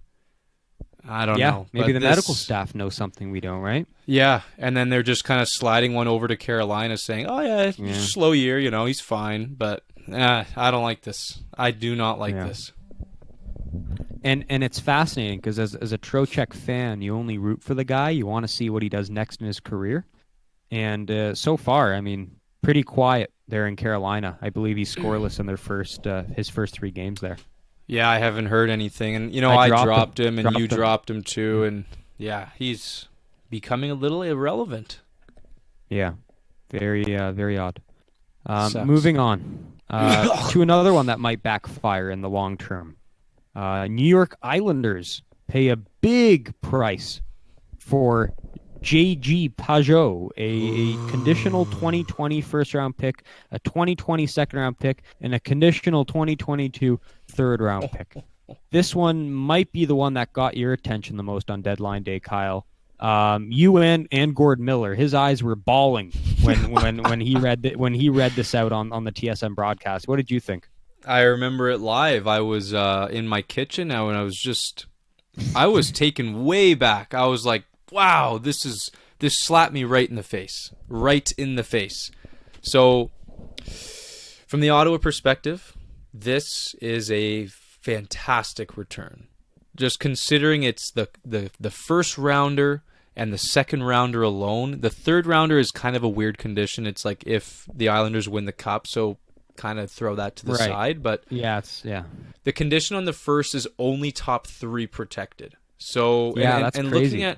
I don't know. Maybe the medical staff knows something we don't, right? Yeah, and then they're just kind of sliding one over to Carolina saying, oh, yeah, slow year, he's fine. But I don't like this. I do not like this. And it's fascinating because as a Trocheck fan, you only root for the guy. You want to see what he does next in his career. And so far, I mean, pretty quiet there in Carolina. I believe he's scoreless in his first 3 games there. Yeah, I haven't heard anything. And, I dropped him and you dropped him too. And, he's becoming a little irrelevant. Yeah. Very odd. Moving on to another one that might backfire in the long term. New York Islanders pay a big price for J.G. Pajot, a conditional 2020 first-round pick, a 2020 second-round pick, and a conditional 2022 third-round pick. This one might be the one that got your attention the most on deadline day, Kyle. You and Gord Miller, his eyes were bawling when he read this out on the TSN broadcast. What did you think? I remember it live. I was in my kitchen now, and I was taken way back. I was like, wow, this slapped me right in the face. So, from the Ottawa perspective, this is a fantastic return. Just considering it's the first rounder and the second rounder alone. The third rounder is kind of a weird condition. It's like if the Islanders win the cup, so kind of throw that to the side. But the condition on the first is only top 3 protected. So that's and crazy. looking at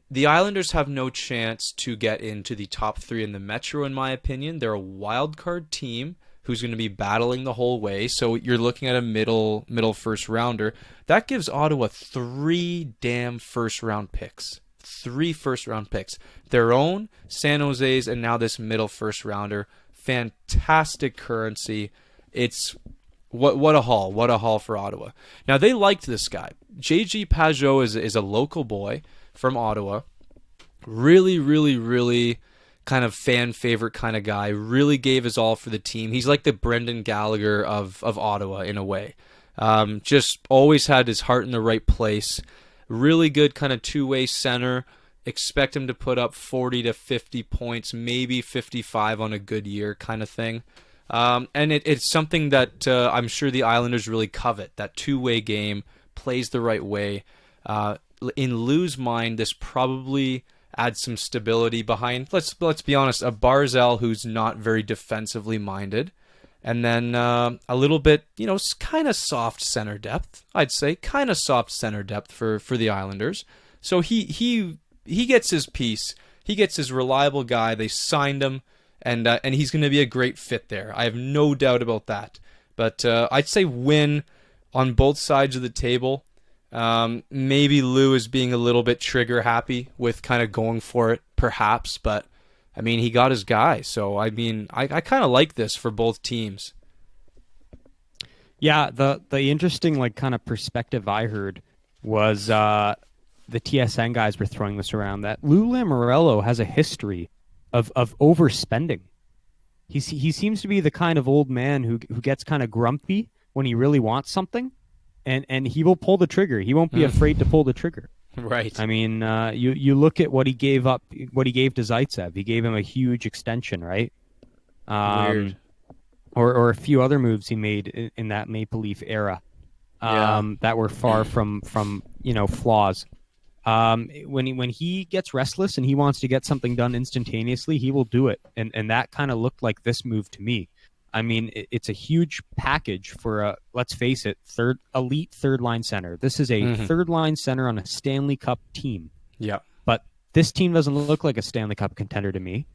the Islanders have no chance to get into the top 3 in the Metro, in my opinion. They're a wild card team who's going to be battling the whole way. So you're looking at a middle first rounder. That gives Ottawa 3 damn first round picks. 3 first round picks. Their own, San Jose's, and now this middle first rounder. Fantastic currency. It's what a haul. What a haul for Ottawa. Now they liked this guy. J.G. Pajot is a local boy from Ottawa. Really, really, really kind of fan favorite kind of guy. Really gave his all for the team. He's like the Brendan Gallagher of Ottawa in a way. Just always had his heart in the right place. Really good kind of two-way center. Expect him to put up 40 to 50 points, maybe 55 on a good year kind of thing. And it's something that I'm sure the Islanders really covet. That two-way game, plays the right way. In Lou's mind, this probably adds some stability behind, let's be honest, a Barzal who's not very defensively minded. And then a little bit, kind of soft center depth, I'd say. Kind of soft center depth for the Islanders. So he gets his piece. He gets his reliable guy. They signed him, and he's going to be a great fit there. I have no doubt about that. But I'd say win on both sides of the table. Maybe Lou is being a little bit trigger happy with kind of going for it, perhaps. But, I mean, he got his guy. So, I mean, I kind of like this for both teams. Yeah, the interesting kind of perspective I heard was the TSN guys were throwing this around that Lou Lamoriello has a history of overspending. He seems to be the kind of old man who gets kind of grumpy when he really wants something, and he will pull the trigger. He won't be afraid to pull the trigger. Right. I mean, you look at what he gave up, what he gave to Zaitsev. He gave him a huge extension, right? Weird. Or a few other moves he made in that Maple Leaf era that were far from flaws. When he gets restless and he wants to get something done instantaneously, he will do it. And that kind of looked like this move to me. I mean, it's a huge package for a, let's face it, elite third line center. This is a third line center on a Stanley Cup team. Yeah. But this team doesn't look like a Stanley Cup contender to me.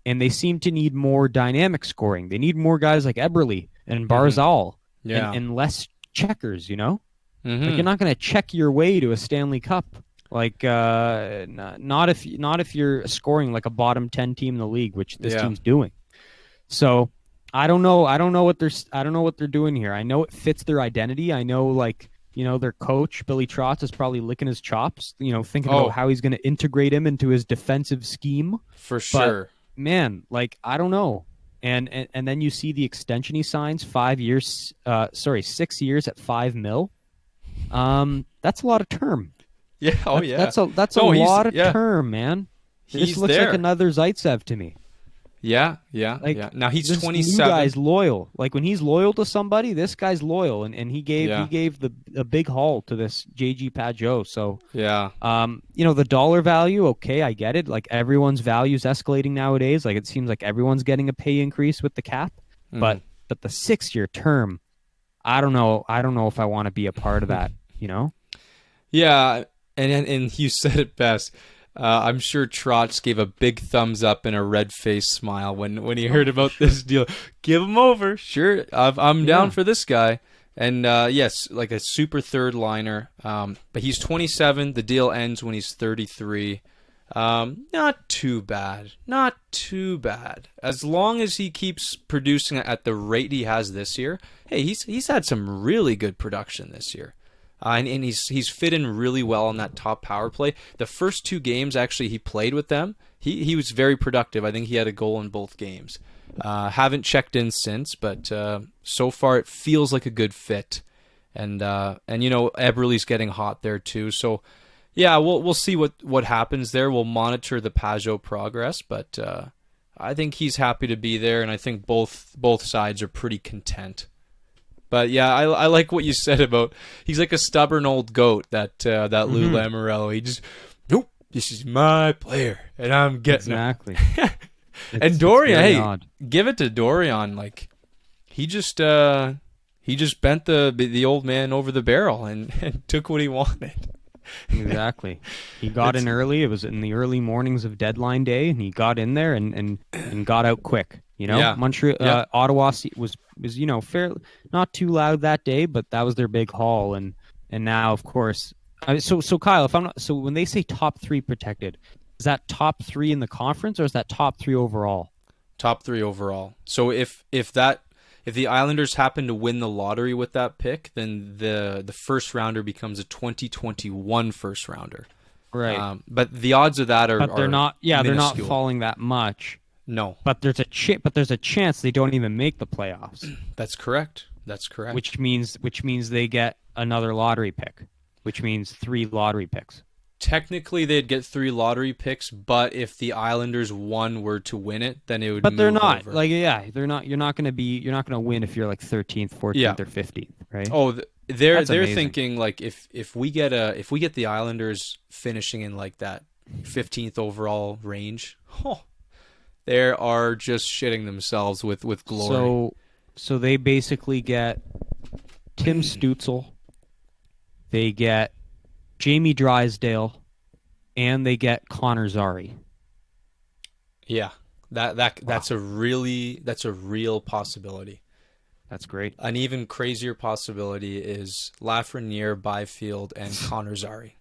And they seem to need more dynamic scoring. They need more guys like Eberle and Barzal and less checkers, Like you're not going to check your way to a Stanley Cup. Like not if you're scoring like a bottom 10 team in the league, which this team's doing. So I don't know what they're doing here. I know it fits their identity. I know their coach Billy Trotz is probably licking his chops, thinking about how he's going to integrate him into his defensive scheme. For sure. But, man, I don't know. And then you see the extension he signs, 6 years at $5 million. That's a lot of term. Yeah. Oh, That's a lot of term, man. This looks like another Zaitsev to me. Yeah. Now he's 27. This new guy's loyal. Like when he's loyal to somebody, this guy's loyal, and he gave a big haul to this JG Pajot. So the dollar value, okay, I get it. Like everyone's value's escalating nowadays. Like it seems like everyone's getting a pay increase with the cap, but the 6-year term, I don't know if I want to be a part of that. Yeah, and you said it best. I'm sure Trotz gave a big thumbs up and a red-faced smile when he heard about this deal. Give him over. Sure, I'm down for this guy. And yes, like a super third liner. But he's 27. The deal ends when he's 33. Not too bad. Not too bad. As long as he keeps producing at the rate he has this year. Hey, he's had some really good production this year. And he's fit in really well on that top power play. The first 2 games, actually, he played with them. He was very productive. I think he had a goal in both games. Haven't checked in since, but so far it feels like a good fit. And Eberle's getting hot there too. So yeah, we'll see what happens there. We'll monitor the Pajot progress, but I think he's happy to be there, and I think both sides are pretty content. But yeah, I like what you said about he's like a stubborn old goat, that Lou Lamoriello. He just, nope, this is my player, and I'm getting exactly. And Dorian, give it to Dorian. Like he just bent the old man over the barrel and took what he wanted. Exactly. He got in early. It was in the early mornings of deadline day, and he got in there and got out quick. Montreal, Ottawa was fairly not too loud that day, but that was their big haul, and now of course. So Kyle, when they say top 3 protected, is that top 3 in the conference or is that top 3 overall? Top 3 overall. So if the Islanders happen to win the lottery with that pick, then the first rounder becomes a 2021 first rounder. Right. But the odds of that are they're not. Yeah, minuscule. They're not falling that much. No. But there's a chance they don't even make the playoffs. That's correct. Which means they get another lottery pick, which means 3 lottery picks. Technically, they'd get 3 lottery picks, but if the Islanders were to win it, then it would. But they're not. Over. They're not. You're not going to win if you're like 13th, 14th, or 15th, right? Oh, they're thinking like if we get the Islanders finishing in like that 15th overall range, they are just shitting themselves with glory. So they basically get Tim Stutzel, they get Jamie Drysdale, and they get Connor Zary. Yeah, that's a real possibility. That's great. An even crazier possibility is Lafreniere, Byfield, and Connor Zary.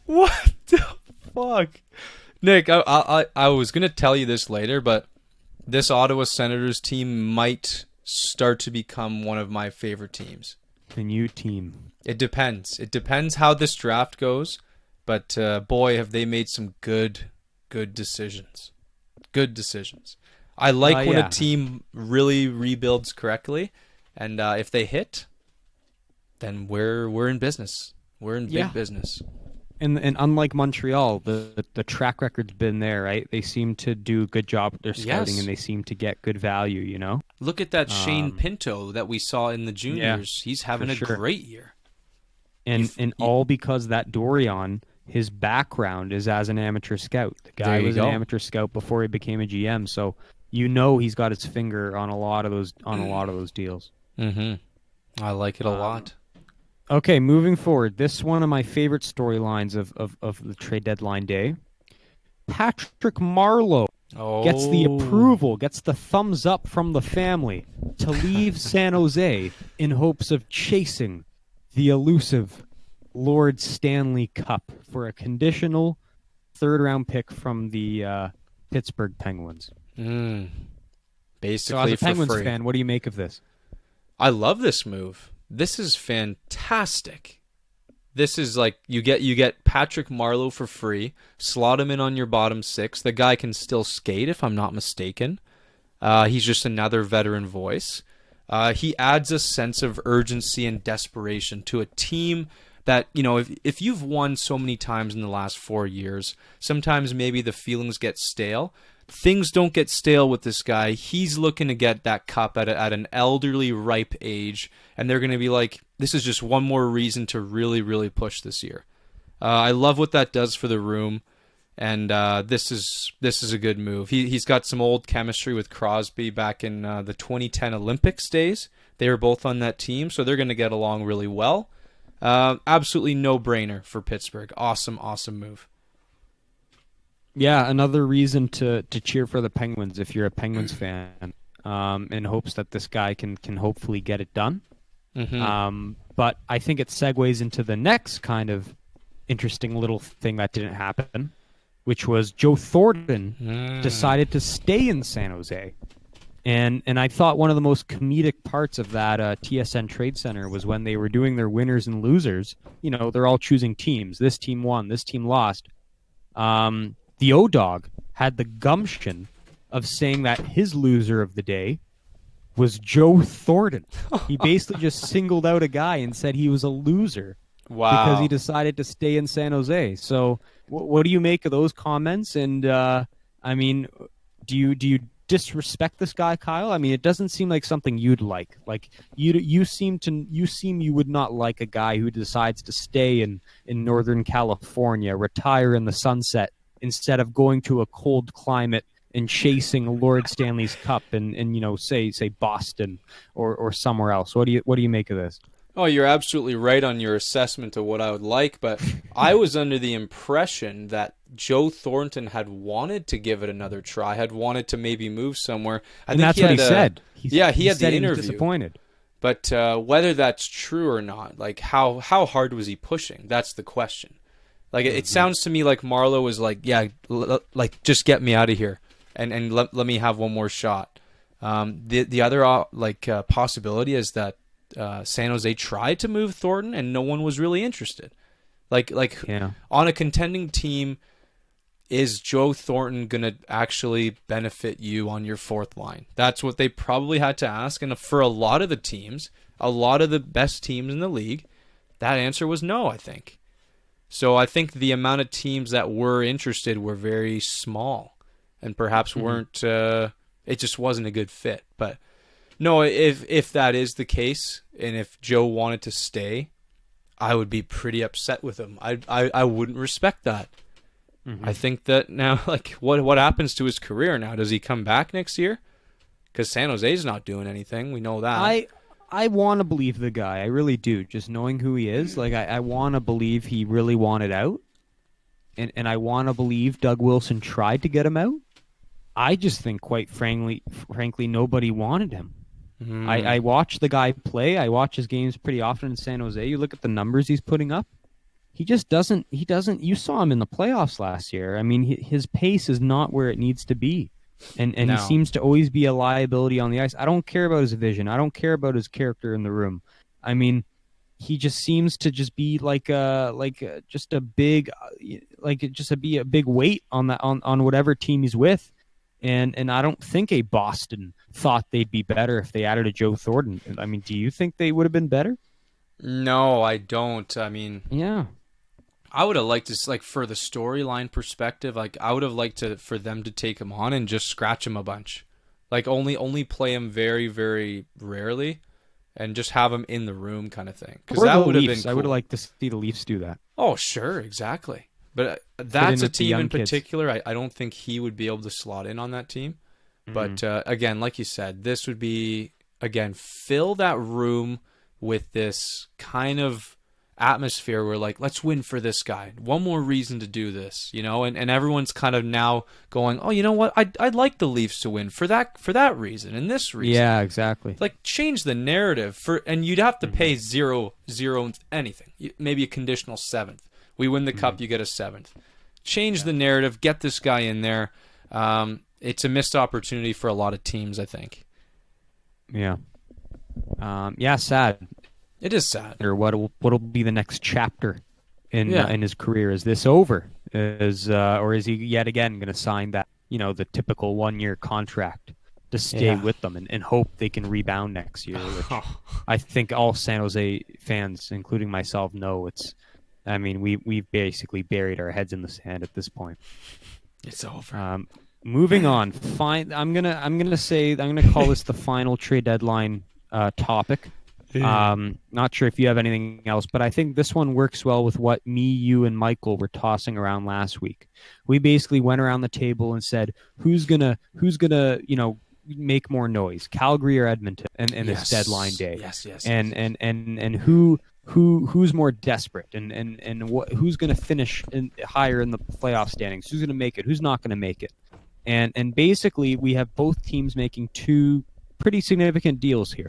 What the fuck, Nick? I was gonna tell you this later, but this Ottawa Senators team might start to become one of my favorite teams. The new team. It depends. It depends how this draft goes, but boy, have they made some good decisions. Good decisions. I like when a team really rebuilds correctly, and if they hit, then we're in business. We're in big business. And unlike Montreal, the track record's been there, right? They seem to do a good job with their scouting, and they seem to get good value, you know? Look at that Shane Pinto that we saw in the juniors. He's having a great year. And all because that Dorion, his background is as an amateur scout. The guy was an amateur scout before he became a GM, so you know he's got his finger on a lot of those deals. Mm-hmm. I like it a lot. Okay, moving forward. This is one of my favorite storylines of the trade deadline day. Patrick Marleau gets the approval, gets the thumbs up from the family to leave San Jose in hopes of chasing the elusive Lord Stanley Cup for a conditional third-round pick from the Pittsburgh Penguins. Basically, so as a Penguins fan, what do you make of this? I love this move. This is fantastic. This is like you get Patrick Marleau for free, slot him in on your bottom six. The guy can still skate, if I'm not mistaken. He's just another veteran voice. He adds a sense of urgency and desperation to a team that, you know, if you've won so many times in the last 4 years, sometimes maybe the feelings get stale. Things don't get stale with this guy. He's looking to get that cup at an elderly, ripe age, and they're going to be like, this is just one more reason to really, really push this year. I love what that does for the room, and this is a good move. He's got some old chemistry with Crosby back in the 2010 Olympics days. They were both on that team, so they're going to get along really well. Absolutely no-brainer for Pittsburgh. Awesome move. Yeah, another reason to cheer for the Penguins if you're a Penguins fan, in hopes that this guy can hopefully get it done. Mm-hmm. But I think it segues into the next kind of interesting little thing that didn't happen, which was Joe Thornton decided to stay in San Jose. And I thought one of the most comedic parts of that TSN Trade Center was when they were doing their winners and losers. You know, they're all choosing teams. This team won. This team lost. The O-Dog had the gumption of saying that his loser of the day was Joe Thornton. He basically just singled out a guy and said he was a loser because he decided to stay in San Jose. So what do you make of those comments? And, I mean, do you disrespect this guy, Kyle? I mean, it doesn't seem like something you'd like. Like you seem you would not like a guy who decides to stay in Northern California, retire in the sunset, instead of going to a cold climate and chasing Lord Stanley's Cup and you know, say Boston or somewhere else. What do you make of this? Oh, you're absolutely right on your assessment of what I would like, but I was under the impression that Joe Thornton had wanted to give it another try, had wanted to maybe move somewhere. And that's what he said. He had the interview. He was disappointed. But whether that's true or not, like how hard was he pushing? That's the question. Like it sounds to me like Marleau was like, yeah, like just get me out of here, and let me have one more shot. The other possibility is that San Jose tried to move Thornton and no one was really interested. On a contending team, is Joe Thornton gonna actually benefit you on your fourth line? That's what they probably had to ask, and for a lot of the teams, a lot of the best teams in the league, that answer was no, I think. So I think the amount of teams that were interested were very small and perhaps weren't, it just wasn't a good fit. But no, if that is the case, and if Joe wanted to stay, I would be pretty upset with him. I wouldn't respect that. I think that now, like, what happens to his career now? Does he come back next year? because San Jose's not doing anything. We know that. I want to believe the guy. I really do. Just knowing who he is, like I want to believe he really wanted out, and I want to believe Doug Wilson tried to get him out. I just think, quite frankly, nobody wanted him. I watch the guy play. I watch his games pretty often in San Jose. You look at the numbers he's putting up. He just doesn't. He doesn't. You saw him in the playoffs last year. I mean, his pace is not where it needs to be. And No. he seems to always be a liability on the ice. I don't care about his vision. I don't care about his character in the room. I mean, he just seems to just be just a big weight on whatever team he's with. And I don't think a Boston thought they'd be better if they added a Joe Thornton. I mean, do you think they would have been better? No, I don't. I mean, yeah. I would have liked to, like, for the storyline perspective, like, I would have liked for them to take him on and just scratch him a bunch. Like, only play him very, very rarely and just have him in the room kind of thing. Because that would have been cool. I would have liked to see the Leafs do that. Oh, sure, exactly. But that's a team in kids. particular. I don't think he would be able to slot in on that team. But, again, like you said, this would be, again, fill that room with this kind of atmosphere where, like, let's win for this guy. One more reason to do this, you know, and everyone's kind of now going, oh, you know what, I'd like the Leafs to win for that reason and this reason. Yeah, exactly. Like, change the narrative and you'd have to pay zero anything, maybe a conditional 7th. We win the cup, you get a 7th. Change the narrative, get this guy in there. It's a missed opportunity for a lot of teams, I think. Yeah. Sad. It is sad. Or what'll be the next chapter in his career? Is this over? Or is he yet again going to sign that, the typical 1-year contract to stay with them and hope they can rebound next year? Which I think all San Jose fans, including myself, know it's. I mean, we've basically buried our heads in the sand at this point. It's over. Moving on. I'm gonna call this the final trade deadline topic. Not sure if you have anything else, but I think this one works well with what me, you, and Michael were tossing around last week. We basically went around the table and said, who's gonna make more noise, Calgary or Edmonton, and this deadline day. Yes. And who's more desperate, and who's gonna finish higher in the playoff standings? Who's gonna make it? Who's not gonna make it? And basically, we have both teams making 2 pretty significant deals here.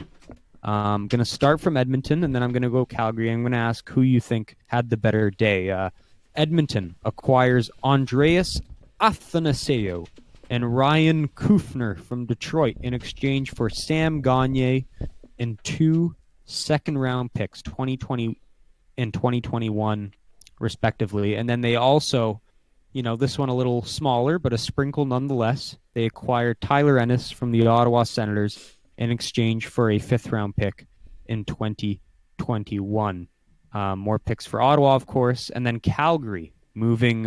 I'm going to start from Edmonton, and then I'm going to go Calgary. I'm going to ask who you think had the better day. Edmonton acquires Andreas Athanasiou and Ryan Kufner from Detroit in exchange for Sam Gagner and 2 second-round picks, 2020 and 2021, respectively. And then they also, this one a little smaller, but a sprinkle nonetheless. They acquired Tyler Ennis from the Ottawa Senators in exchange for a 5th-round pick in 2021. More picks for Ottawa, of course. And then Calgary, moving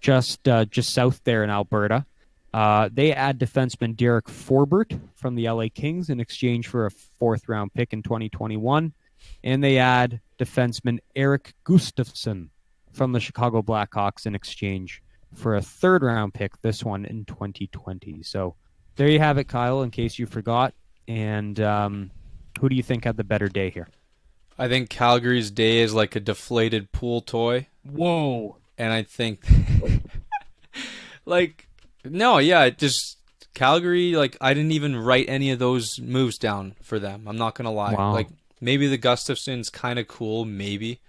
just south there in Alberta. They add defenseman Derek Forbert from the LA Kings in exchange for a 4th-round pick in 2021. And they add defenseman Eric Gustafsson from the Chicago Blackhawks in exchange for a 3rd-round pick, this one in 2020. So there you have it, Kyle, in case you forgot. And who do you think had the better day here? I think Calgary's day is like a deflated pool toy. Whoa. And I think, Calgary, I didn't even write any of those moves down for them. I'm not going to lie. Wow. Maybe the Gustafsson's kind of cool, maybe,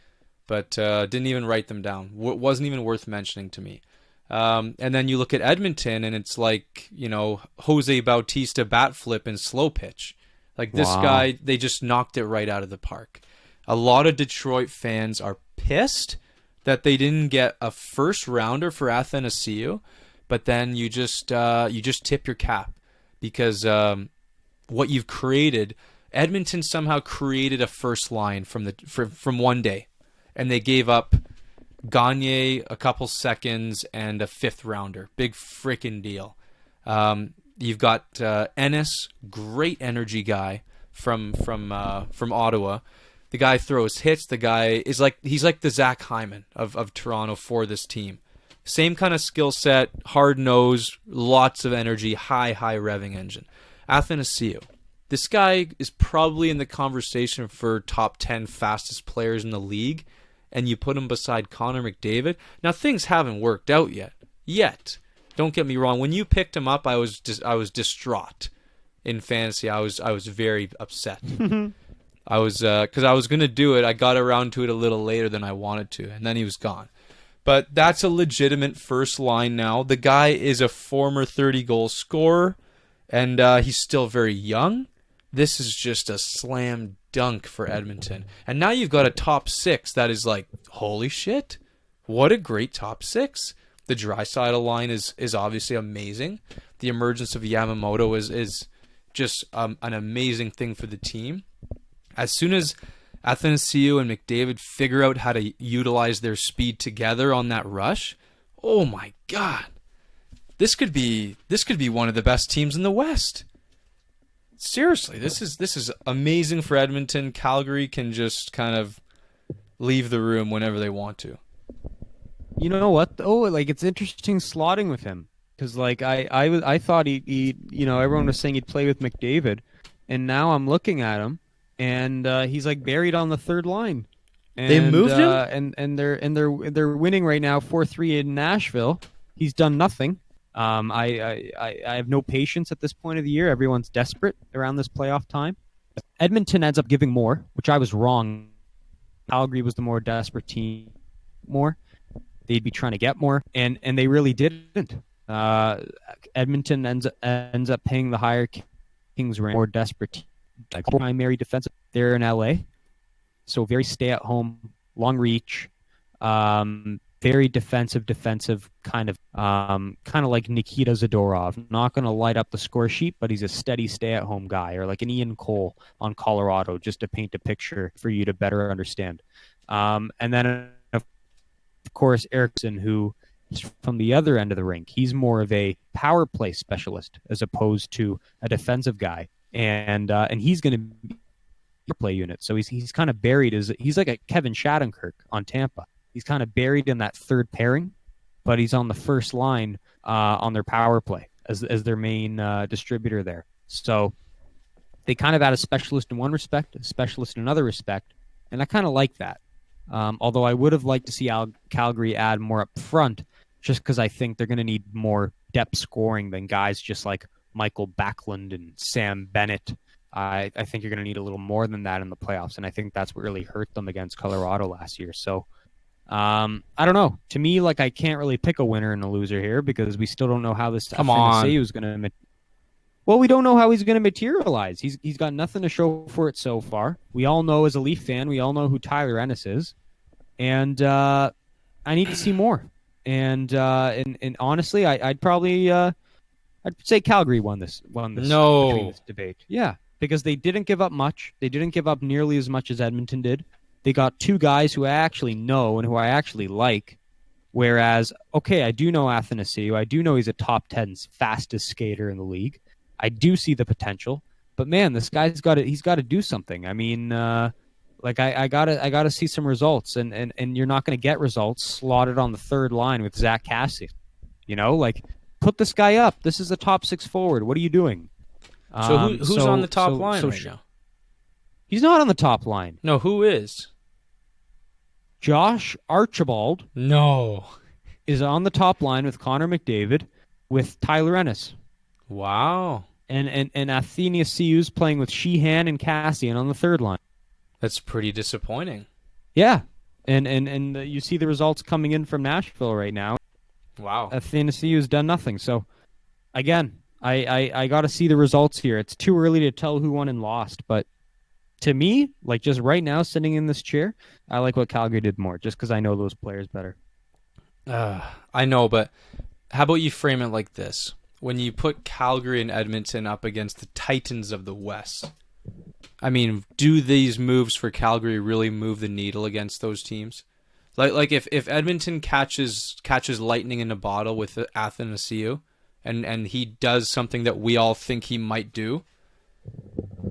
but didn't even write them down. Wasn't even worth mentioning to me. And then you look at Edmonton, and it's Jose Bautista bat flip and slow pitch. This guy, they just knocked it right out of the park. A lot of Detroit fans are pissed that they didn't get a 1st-rounder for Athanasiou, but then you just tip your cap because what you've created, Edmonton somehow created a first line from one day, and they gave up Gagner, a couple seconds, and a 5th-rounder. Big freaking deal. You've got Ennis, great energy guy from Ottawa. The guy throws hits. The guy is he's like the Zach Hyman of Toronto for this team. Same kind of skill set, hard nose, lots of energy, high revving engine. Athanasiou. This guy is probably in the conversation for top 10 fastest players in the league, and you put him beside Connor McDavid. Now, things haven't worked out yet. Don't get me wrong. When you picked him up, I was distraught in fantasy. I was very upset. Because I was going to do it. I got around to it a little later than I wanted to, and then he was gone. But that's a legitimate first line now. The guy is a former 30-goal scorer, and he's still very young. This is just a slam dunk for Edmonton. And now you've got a top six that is like, holy shit, what a great top six. The Draisaitl line is obviously amazing. The emergence of Yamamoto is just an amazing thing for the team. As soon as Athanasiou and McDavid figure out how to utilize their speed together on that rush, oh my god, this could be one of the best teams in the West. Seriously, this is amazing for Edmonton. Calgary can just kind of leave the room whenever they want to. You know what? Oh, like it's interesting slotting with him because like I thought he everyone was saying he'd play with McDavid, and now I'm looking at him and he's like buried on the third line. And, they moved him, and they're winning right now 4-3 in Nashville. He's done nothing. I have no patience at this point of the year. Everyone's desperate around this playoff time. Edmonton ends up giving more, which I was wrong. Calgary was the more desperate team. More. They'd be trying to get more, and they really didn't. Edmonton ends up paying the higher Kings rate, more desperate team. Like primary defensive. They're in LA, so very stay-at-home, long reach, very defensive kind of like Nikita Zadorov. Not going to light up the score sheet, but he's a steady stay-at-home guy, or like an Ian Cole on Colorado, just to paint a picture for you to better understand. And then of course Eriksson, who is from the other end of the rink. He's more of a power play specialist as opposed to a defensive guy, and he's going to play unit. So he's kind of buried he's like a Kevin Shattenkirk on Tampa. He's kind of buried in that third pairing, but he's on the first line on their power play as their main distributor there. So they kind of had a specialist in one respect, a specialist in another respect, and I kind of like that. Although I would have liked to see Calgary add more up front, just because I think they're going to need more depth scoring than guys just like Michael Backlund and Sam Bennett. I think you're going to need a little more than that in the playoffs, and I think that's what really hurt them against Colorado last year. So I don't know. To me, like I can't really pick a winner and a loser here because we still don't know how this Athanasiou is going to. Well, we don't know how he's going to materialize. He's got nothing to show for it so far. We all know as a Leaf fan, we all know who Tyler Ennis is, and I need to see more. And honestly, I'd probably I'd say Calgary won this between this debate. Yeah, because they didn't give up much. They didn't give up nearly as much as Edmonton did. They got two guys who I actually know and who I actually like. Whereas, okay, I do know Athanasiou. I do know he's a top 10 fastest skater in the league. I do see the potential. But man, this guy's got to do something. I mean, I gotta see some results, and you're not gonna get results slotted on the third line with Zach Cassidy. You know, like put this guy up. This is a top 6 forward. What are you doing? So who's on the top line right now? He's not on the top line. No, who is? Josh Archibald. No. Is on the top line with Connor McDavid, with Tyler Ennis. Wow. And Athanasiou's playing with Sheehan and Cassian on the third line. That's pretty disappointing. Yeah. And you see the results coming in from Nashville right now. Wow. Athanasiou's done nothing. So, again, I got to see the results here. It's too early to tell who won and lost, but to me, like just right now, sitting in this chair, I like what Calgary did more, just because I know those players better. I know, but how about you frame it like this? When you put Calgary and Edmonton up against the Titans of the West, I mean, do these moves for Calgary really move the needle against those teams? Like if Edmonton catches lightning in a bottle with Athanasiou, and he does something that we all think he might do,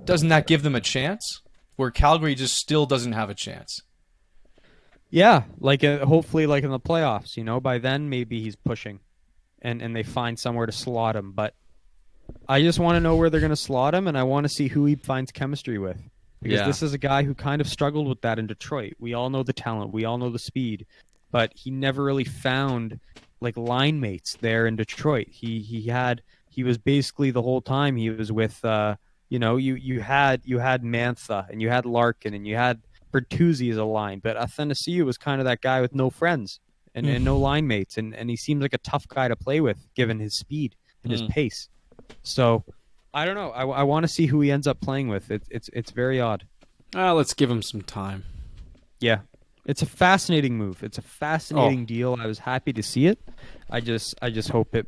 doesn't that give them a chance? Where Calgary just still doesn't have a chance. Yeah, like hopefully like in the playoffs, by then maybe he's pushing and they find somewhere to slot him. But I just want to know where they're going to slot him, and I want to see who he finds chemistry with. Because this is a guy who kind of struggled with that in Detroit. We all know the talent, we all know the speed, but he never really found like line mates there in Detroit. He was basically the whole time he was with you had Mantha and you had Larkin and you had Bertuzzi as a line, but Athanasiou was kind of that guy with no friends and no line mates, and he seems like a tough guy to play with given his speed and his pace. So I don't know. I want to see who he ends up playing with. It's very odd. Let's give him some time. Yeah, it's a fascinating move. It's a fascinating deal. I was happy to see it. I just hope it,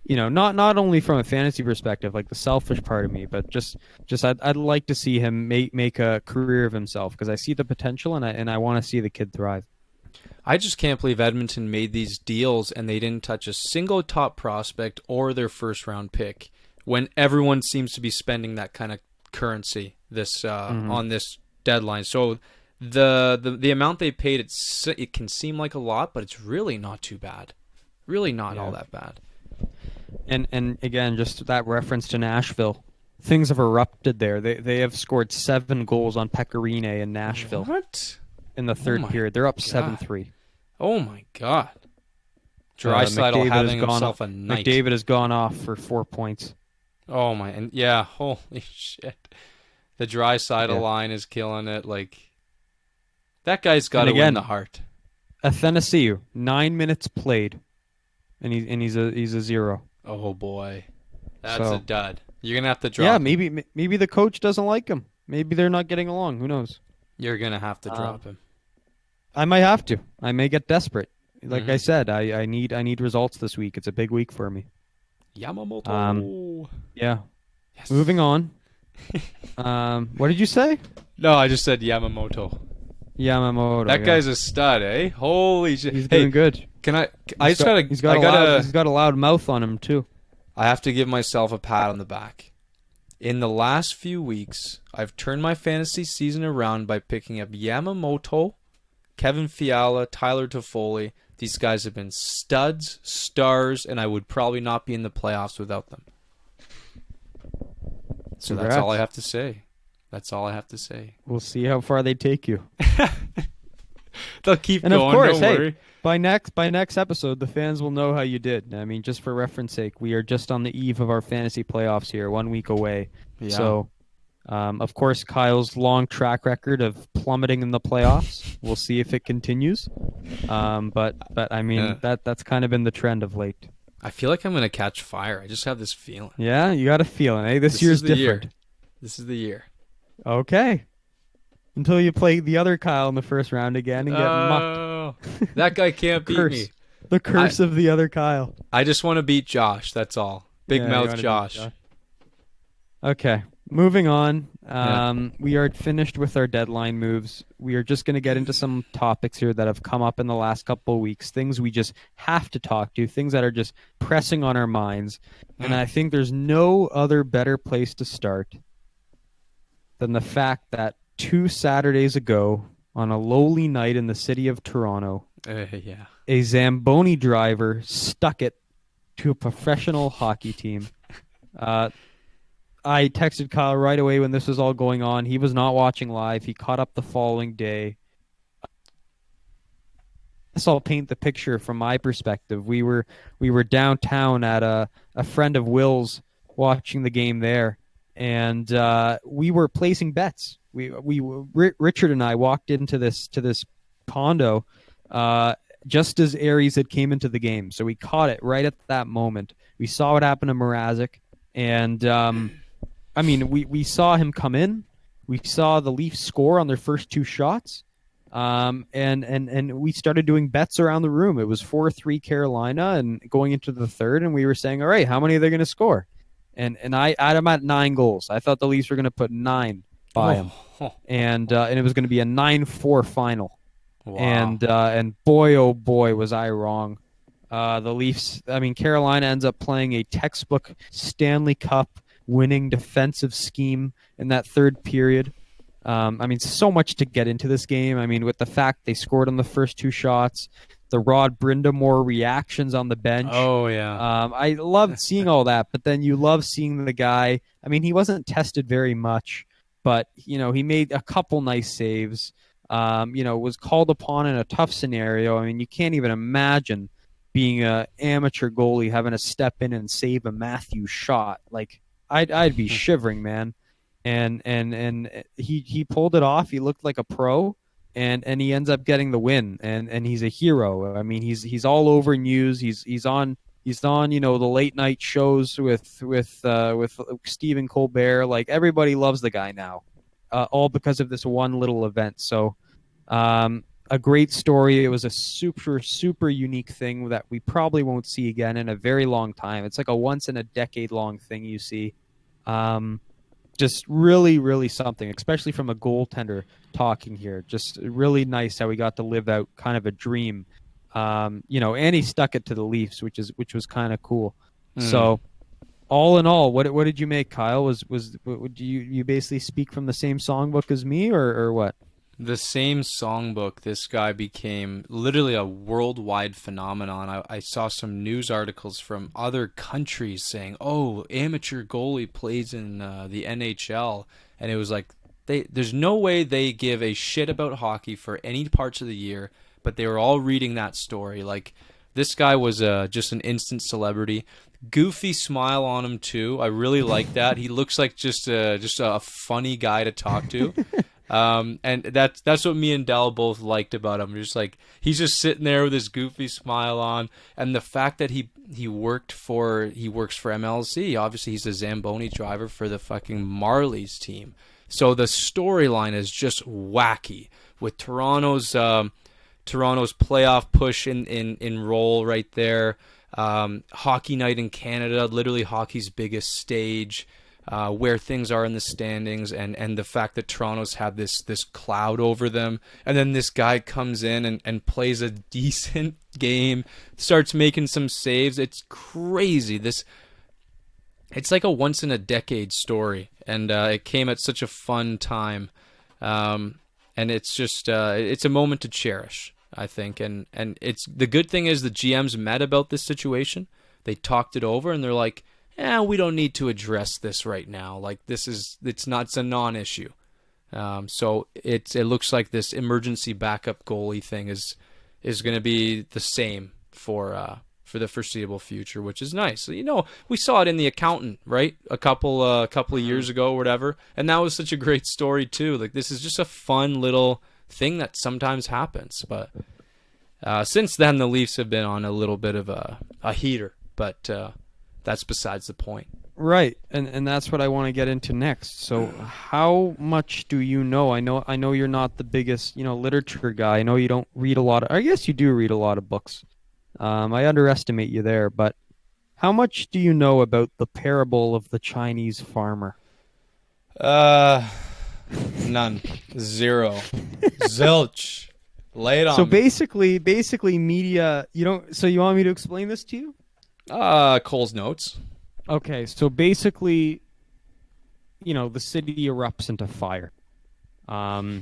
not only from a fantasy perspective, like the selfish part of me, but just I'd like to see him make a career of himself because I see the potential and I want to see the kid thrive. I just can't believe Edmonton made these deals and they didn't touch a single top prospect or their first round pick when everyone seems to be spending that kind of currency on this deadline. So the amount they paid, it can seem like a lot, but it's really not too bad. Really not all that bad. And again, just that reference to Nashville. Things have erupted there. They have scored 7 goals on Pecorine in Nashville. What? In the third period. They're up 7-3. Oh my God. Draisaitl having himself a night. McDavid has gone off for 4 points. Oh my, and holy shit. The Draisaitl line is killing it. Like, that guy's got to win the heart. Athanasiou, 9 minutes played, and he's a 0. Oh boy, that's a dud. You're gonna have to drop. Yeah, him. maybe the coach doesn't like him. Maybe they're not getting along. Who knows? You're gonna have to drop him. I might have to. I may get desperate. Like I said, I need results this week. It's a big week for me. Yamamoto. Yeah. Yes. Moving on. What did you say? No, I just said Yamamoto. Yamamoto. That guy's a stud, eh? Holy shit. He's doing good. Can I? He's got a loud mouth on him too. I have to give myself a pat on the back. In the last few weeks, I've turned my fantasy season around by picking up Yamamoto, Kevin Fiala, Tyler Toffoli. These guys have been studs, stars, and I would probably not be in the playoffs without them. So That's all I have to say. That's all I have to say. We'll see how far they take you. They'll keep and going. Of course, don't worry. By next episode, the fans will know how you did. I mean, just for reference sake, we are just on the eve of our fantasy playoffs here, 1 week away. Yeah. So, of course, Kyle's long track record of plummeting in the playoffs. We'll see if it continues. But I mean, that's kind of been the trend of late. I feel like I'm going to catch fire. I just have this feeling. Yeah, you got a feeling, eh? This year's different. This is the year. Okay. Until you play the other Kyle in the first round again and get mucked. That guy can't beat me. The curse of the other Kyle. I just want to beat Josh, that's all. Big mouth Josh. Okay. Moving on. We are finished with our deadline moves. We are just going to get into some topics here that have come up in the last couple of weeks, things we just have to talk to, things that are just pressing on our minds. And I think there's no other better place to start than the fact that 2 Saturdays ago, on a lowly night in the city of Toronto, a Zamboni driver stuck it to a professional hockey team. I texted Kyle right away when this was all going on. He was not watching live. He caught up the following day. This all paint the picture from my perspective. We were downtown at a friend of Will's watching the game there, and we were placing bets. Richard and I walked into this condo just as Aryes had came into the game, so we caught it right at that moment. We saw what happened to Mrazek, and I mean, we saw him come in. We saw the Leafs score on their first 2 shots, and we started doing bets around the room. It was 4-3 Carolina, and going into the third, and we were saying, all right, how many are they going to score? And I had them at 9 goals. I thought the Leafs were going to put 9 by him, and it was going to be a 9-4 final. Wow. And boy, oh boy, was I wrong. The Leafs, I mean, Carolina ends up playing a textbook Stanley Cup winning defensive scheme in that third period. I mean, so much to get into this game. I mean, with the fact they scored on the first 2 shots, the Rod Brindamore reactions on the bench. Oh yeah. I loved seeing all that, but then you love seeing the guy. I mean, he wasn't tested very much, but he made a couple nice saves. Was called upon in a tough scenario. I mean, you can't even imagine being an amateur goalie having to step in and save a Matthews shot. Like I'd be shivering, man. And he pulled it off. He looked like a pro, and he ends up getting the win. And he's a hero. I mean, he's all over news. He's on the late night shows with Stephen Colbert. Like everybody loves the guy now, all because of this one little event. So a great story. It was a super, super unique thing that we probably won't see again in a very long time. It's like a once in a decade long thing you see. Just really, really something, especially from a goaltender talking here. Just really nice how we got to live out kind of a dream. And he stuck it to the Leafs, which was kind of cool. So all in all, what did you make, Kyle? Do you basically speak from the same songbook as me, or what? The same songbook. This guy became literally a worldwide phenomenon. I saw some news articles from other countries saying, "Oh, amateur goalie plays in the NHL," and it was like, there's no way they give a shit about hockey for any parts of the year, but they were all reading that story. Like, this guy was just an instant celebrity. Goofy smile on him too. I really like that. He looks like just a funny guy to talk to. And that's what me and Dell both liked about him. Just like, he's just sitting there with his goofy smile on, and the fact that he works for MLC. Obviously, he's a Zamboni driver for the fucking Marlies team. So the storyline is just wacky with Toronto's playoff push in role right there. Hockey night in Canada, literally hockey's biggest stage. Where things are in the standings, and the fact that Toronto's had this cloud over them, and then this guy comes in and plays a decent game, starts making some saves. It's crazy. It's like a once in a decade story, and it came at such a fun time, and it's just it's a moment to cherish, I think. And it's the good thing is the GMs met about this situation. They talked it over, and they're like, we don't need to address this right now. Like, it's a non-issue. So it looks like this emergency backup goalie thing is going to be the same for the foreseeable future, which is nice. So, we saw it in The Accountant, right? A couple of years ago or whatever, and that was such a great story too. Like, this is just a fun little thing that sometimes happens. But since then, the Leafs have been on a little bit of a heater, but that's besides the point. Right, and that's what I want to get into next. So, how much do you know? I know you're not the biggest, literature guy. I know you don't read a lot of. I guess you do read a lot of books. I underestimate you there, but how much do you know about the parable of the Chinese farmer? None. Zero. Zilch. Lay it on So me. basically, media. You don't. So you want me to explain this to you? Cole's notes. Okay, so basically, the city erupts into fire. Kyle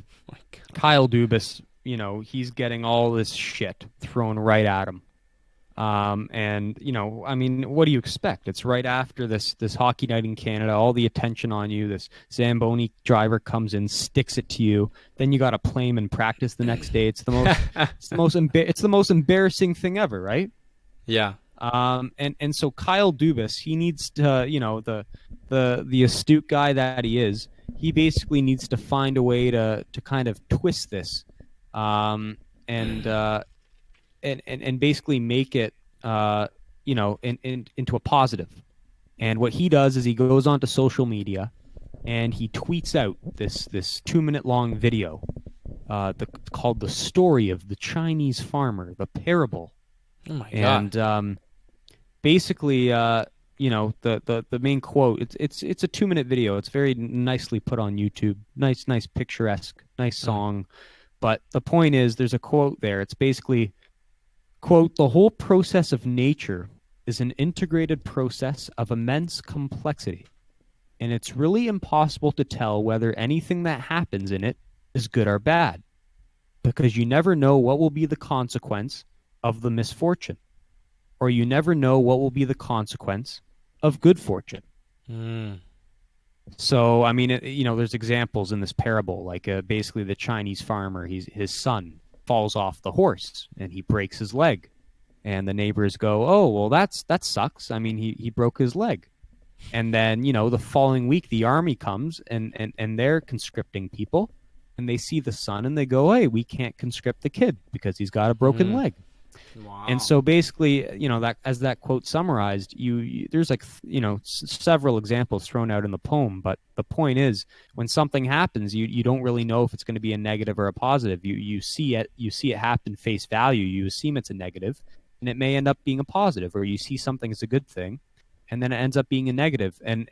Dubas, he's getting all this shit thrown right at him. And I mean, what do you expect? It's right after this hockey night in Canada, all the attention on you. This Zamboni driver comes in, sticks it to you. Then you got to play him in practice the next day. It's the most embarrassing thing ever, right? Yeah. And so Kyle Dubas, he needs to, the astute guy that he is, he basically needs to find a way to kind of twist this, and basically make it, into a positive. And what he does is he goes onto social media and he tweets out this 2-minute long video, called "The Story of the Chinese Farmer," the parable. Oh my God. And basically, the main quote. It's a 2-minute video. It's very nicely put on YouTube. Nice picturesque, nice song. But the point is, there's a quote there. It's basically, quote, "The whole process of nature is an integrated process of immense complexity, and it's really impossible to tell whether anything that happens in it is good or bad, because you never know what will be the consequence of the misfortune, or you never know what will be the consequence of good fortune. So, I mean, there's examples in this parable, like basically the Chinese farmer, his son falls off the horse and he breaks his leg. And the neighbors go, oh, well, that sucks. I mean, he broke his leg. And then, the following week, the army comes and they're conscripting people. And they see the son and they go, hey, we can't conscript the kid because he's got a broken leg. Wow. And so basically, that as that quote summarized, there's several examples thrown out in the poem. But the point is, when something happens, you don't really know if it's going to be a negative or a positive. You see it happen face value. You assume it's a negative, and it may end up being a positive. Or you see something as a good thing, and then it ends up being a negative. And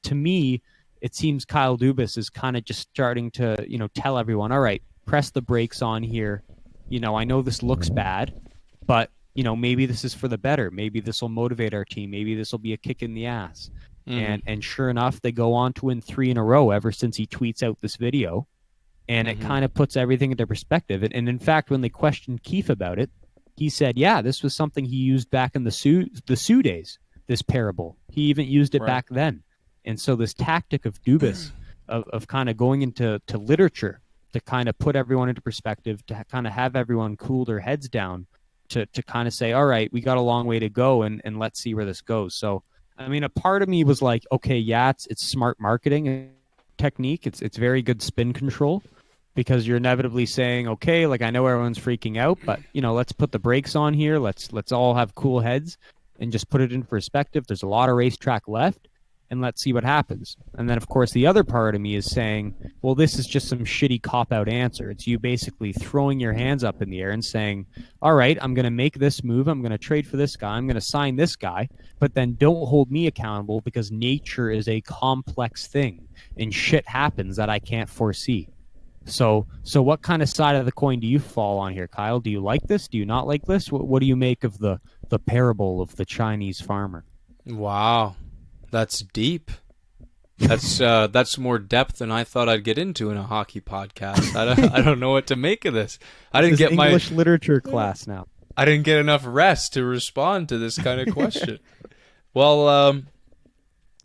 to me, it seems Kyle Dubas is kind of just starting to tell everyone, all right, press the brakes on here. I know this looks bad, but maybe this is for the better. Maybe this will motivate our team. Maybe this will be a kick in the ass. And sure enough, they go on to win 3 in a row ever since he tweets out this video. And it kind of puts everything into perspective. And in fact, when they questioned Keefe about it, he said, yeah, this was something he used back in the Sioux days, this parable. He even used it back then. And so this tactic of Dubas of kind of going into literature to kind of put everyone into perspective, to kind of have everyone cool their heads down, to kind of say, all right, we got a long way to go, and let's see where this goes. So, I mean, a part of me was like, okay, yeah, it's smart marketing technique. It's very good spin control, because you're inevitably saying, okay, like I know everyone's freaking out, but let's put the brakes on here. Let's all have cool heads and just put it in perspective. There's a lot of racetrack left, and let's see what happens. And then, of course, the other part of me is saying, well, this is just some shitty cop-out answer. It's you basically throwing your hands up in the air and saying, all right, I'm going to make this move. I'm going to trade for this guy. I'm going to sign this guy. But then don't hold me accountable, because nature is a complex thing and shit happens that I can't foresee. So what kind of side of the coin do you fall on here, Kyle? Do you like this? Do you not like this? What do you make of the parable of the Chinese farmer? Wow. That's deep. That's more depth than I thought I'd get into in a hockey podcast. I don't know what to make of this. I didn't get my English literature class now. I didn't get enough rest to respond to this kind of question. Well,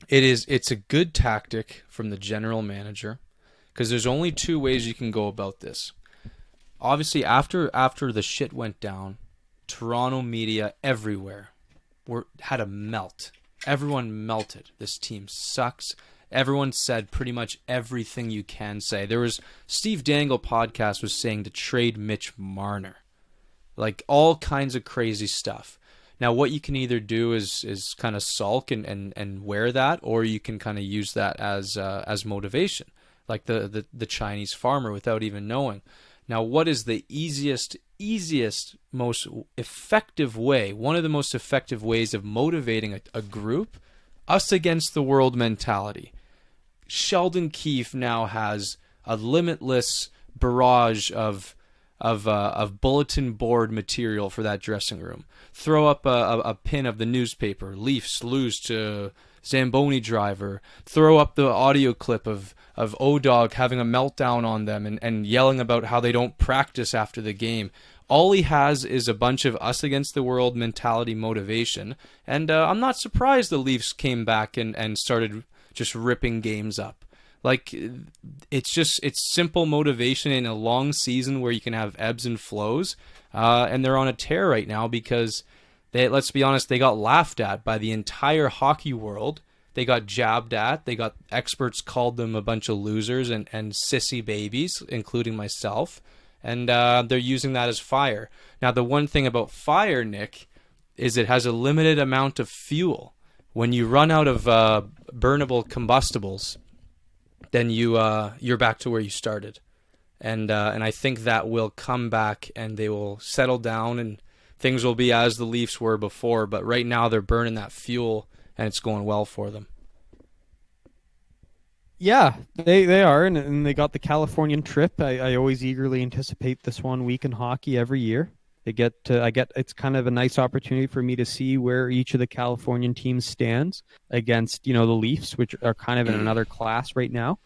it's a good tactic from the general manager, because there's only 2 ways you can go about this. Obviously, after the shit went down, Toronto media everywhere had a melt. Everyone melted. This team sucks. Everyone said pretty much everything you can say. There was Steve Dangle podcast was saying to trade Mitch Marner. Like all kinds of crazy stuff. Now what you can either do is kind of sulk and wear that, or you can kind of use that as motivation, like the Chinese farmer, without even knowing. Now what is the easiest, most effective way, one of the most effective ways of motivating a group? Us against the world mentality. Sheldon Keefe now has a limitless barrage of bulletin board material for that dressing room. Throw up a pin of the newspaper. Leafs lose to Zamboni driver. Throw up the audio clip of O-Dog having a meltdown on them and yelling about how they don't practice after the game. All he has is a bunch of us against the world mentality motivation. And I'm not surprised the Leafs came back and started just ripping games up. Like, it's simple motivation in a long season where you can have ebbs and flows. And they're on a tear right now because let's be honest, they got laughed at by the entire hockey world. They got jabbed at. Experts called them a bunch of losers and sissy babies, including myself. And they're using that as fire. Now, the one thing about fire, Nick, is it has a limited amount of fuel. When you run out of burnable combustibles, then you're back to where you started. And I think that will come back and they will settle down and things will be as the Leafs were before. But right now they're burning that fuel and it's going well for them. Yeah, they are, and they got the Californian trip. I always eagerly anticipate this 1 week in hockey every year. It's kind of a nice opportunity for me to see where each of the Californian teams stands against, the Leafs, which are kind of in another class right now.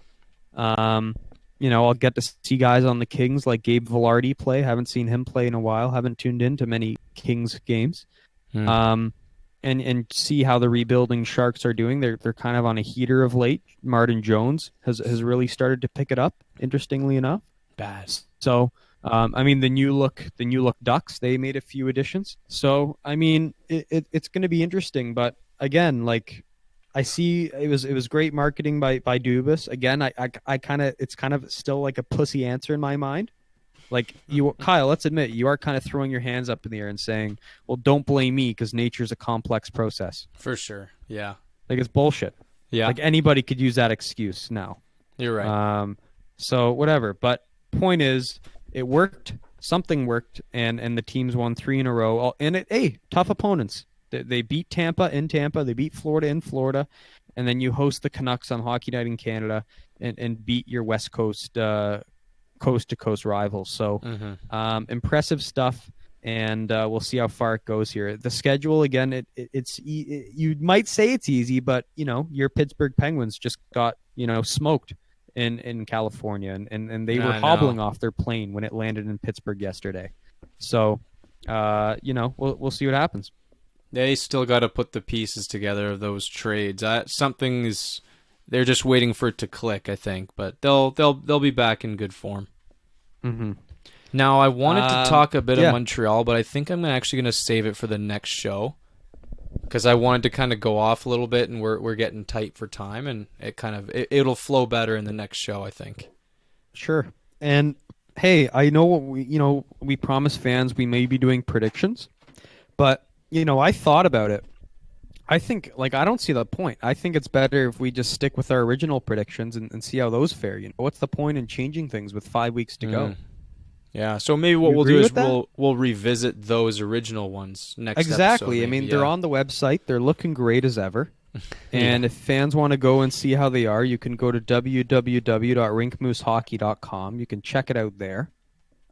I'll get to see guys on the Kings like Gabe Vilardi play. Haven't seen him play in a while. Haven't tuned into many Kings games. And see how the rebuilding Sharks are doing. They're kind of on a heater of late. Martin Jones has really started to pick it up, interestingly enough. Bad. So, the new look Ducks, they made a few additions. So, it's going to be interesting. But again, like, I see it was great marketing by Dubas. Again, I kind of, it's kind of still like a pussy answer in my mind. Like, Kyle, let's admit, you are kind of throwing your hands up in the air and saying, well, don't blame me because nature's a complex process. For sure. Yeah. Like, it's bullshit. Yeah. Like, anybody could use that excuse now. You're right. So whatever. But point is, it worked. Something worked, and the teams won 3 in a row. And tough opponents. They beat Tampa in Tampa. They beat Florida in Florida. And then you host the Canucks on Hockey Night in Canada and beat your West Coast coast-to-coast rivals. So impressive stuff, and we'll see how far it goes here. The schedule, again, you might say it's easy, but your Pittsburgh Penguins just got smoked in California, and they were hobbling off their plane when it landed in Pittsburgh yesterday. So we'll see what happens. They still got to put the pieces together of those trades. They're just waiting for it to click, I think, but they'll be back in good form. Mm-hmm. Now, I wanted to talk a bit of Montreal, but I think I'm actually going to save it for the next show because I wanted to kind of go off a little bit, and we're getting tight for time, and it'll flow better in the next show, I think. Sure. And hey, I know what we promised fans we may be doing predictions, but I thought about it. I think, I don't see the point. I think it's better if we just stick with our original predictions and see how those fare. What's the point in changing things with 5 weeks to go? Yeah, so maybe what we'll do is we'll revisit those original ones next episode. Exactly. They're on the website. They're looking great as ever. And if fans want to go and see how they are, you can go to www.rinkmoosehockey.com. You can check it out there.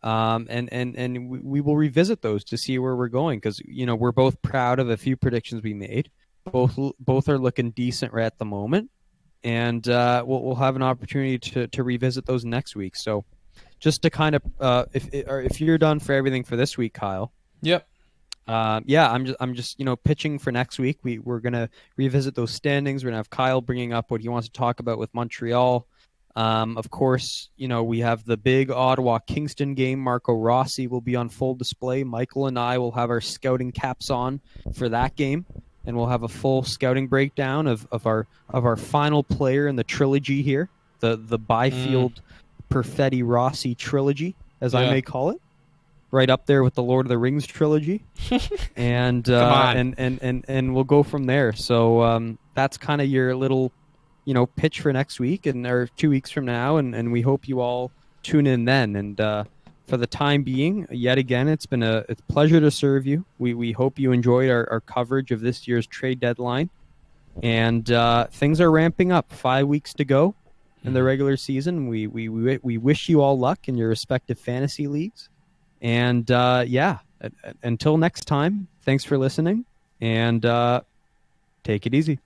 And we will revisit those to see where we're going because, we're both proud of a few predictions we made. Both are looking decent right at the moment, and we'll have an opportunity to revisit those next week. So, just to kind of if you're done for everything for this week, Kyle. Yep. I'm just pitching for next week. We're gonna revisit those standings. We're gonna have Kyle bringing up what he wants to talk about with Montreal. Of course, we have the big Ottawa-Kingston game. Marco Rossi will be on full display. Michael and I will have our scouting caps on for that game. And we'll have a full scouting breakdown of our final player in the trilogy here, the Byfield Perfetti Rossi trilogy, as I may call it, right up there with the Lord of the Rings trilogy, and we'll go from there. So that's kind of your little pitch for next week or 2 weeks from now, and we hope you all tune in then. And for the time being, yet again, it's a pleasure to serve you. We hope you enjoyed our coverage of this year's trade deadline. And things are ramping up. 5 weeks to go in the regular season. We wish you all luck in your respective fantasy leagues. And until next time, thanks for listening, and take it easy.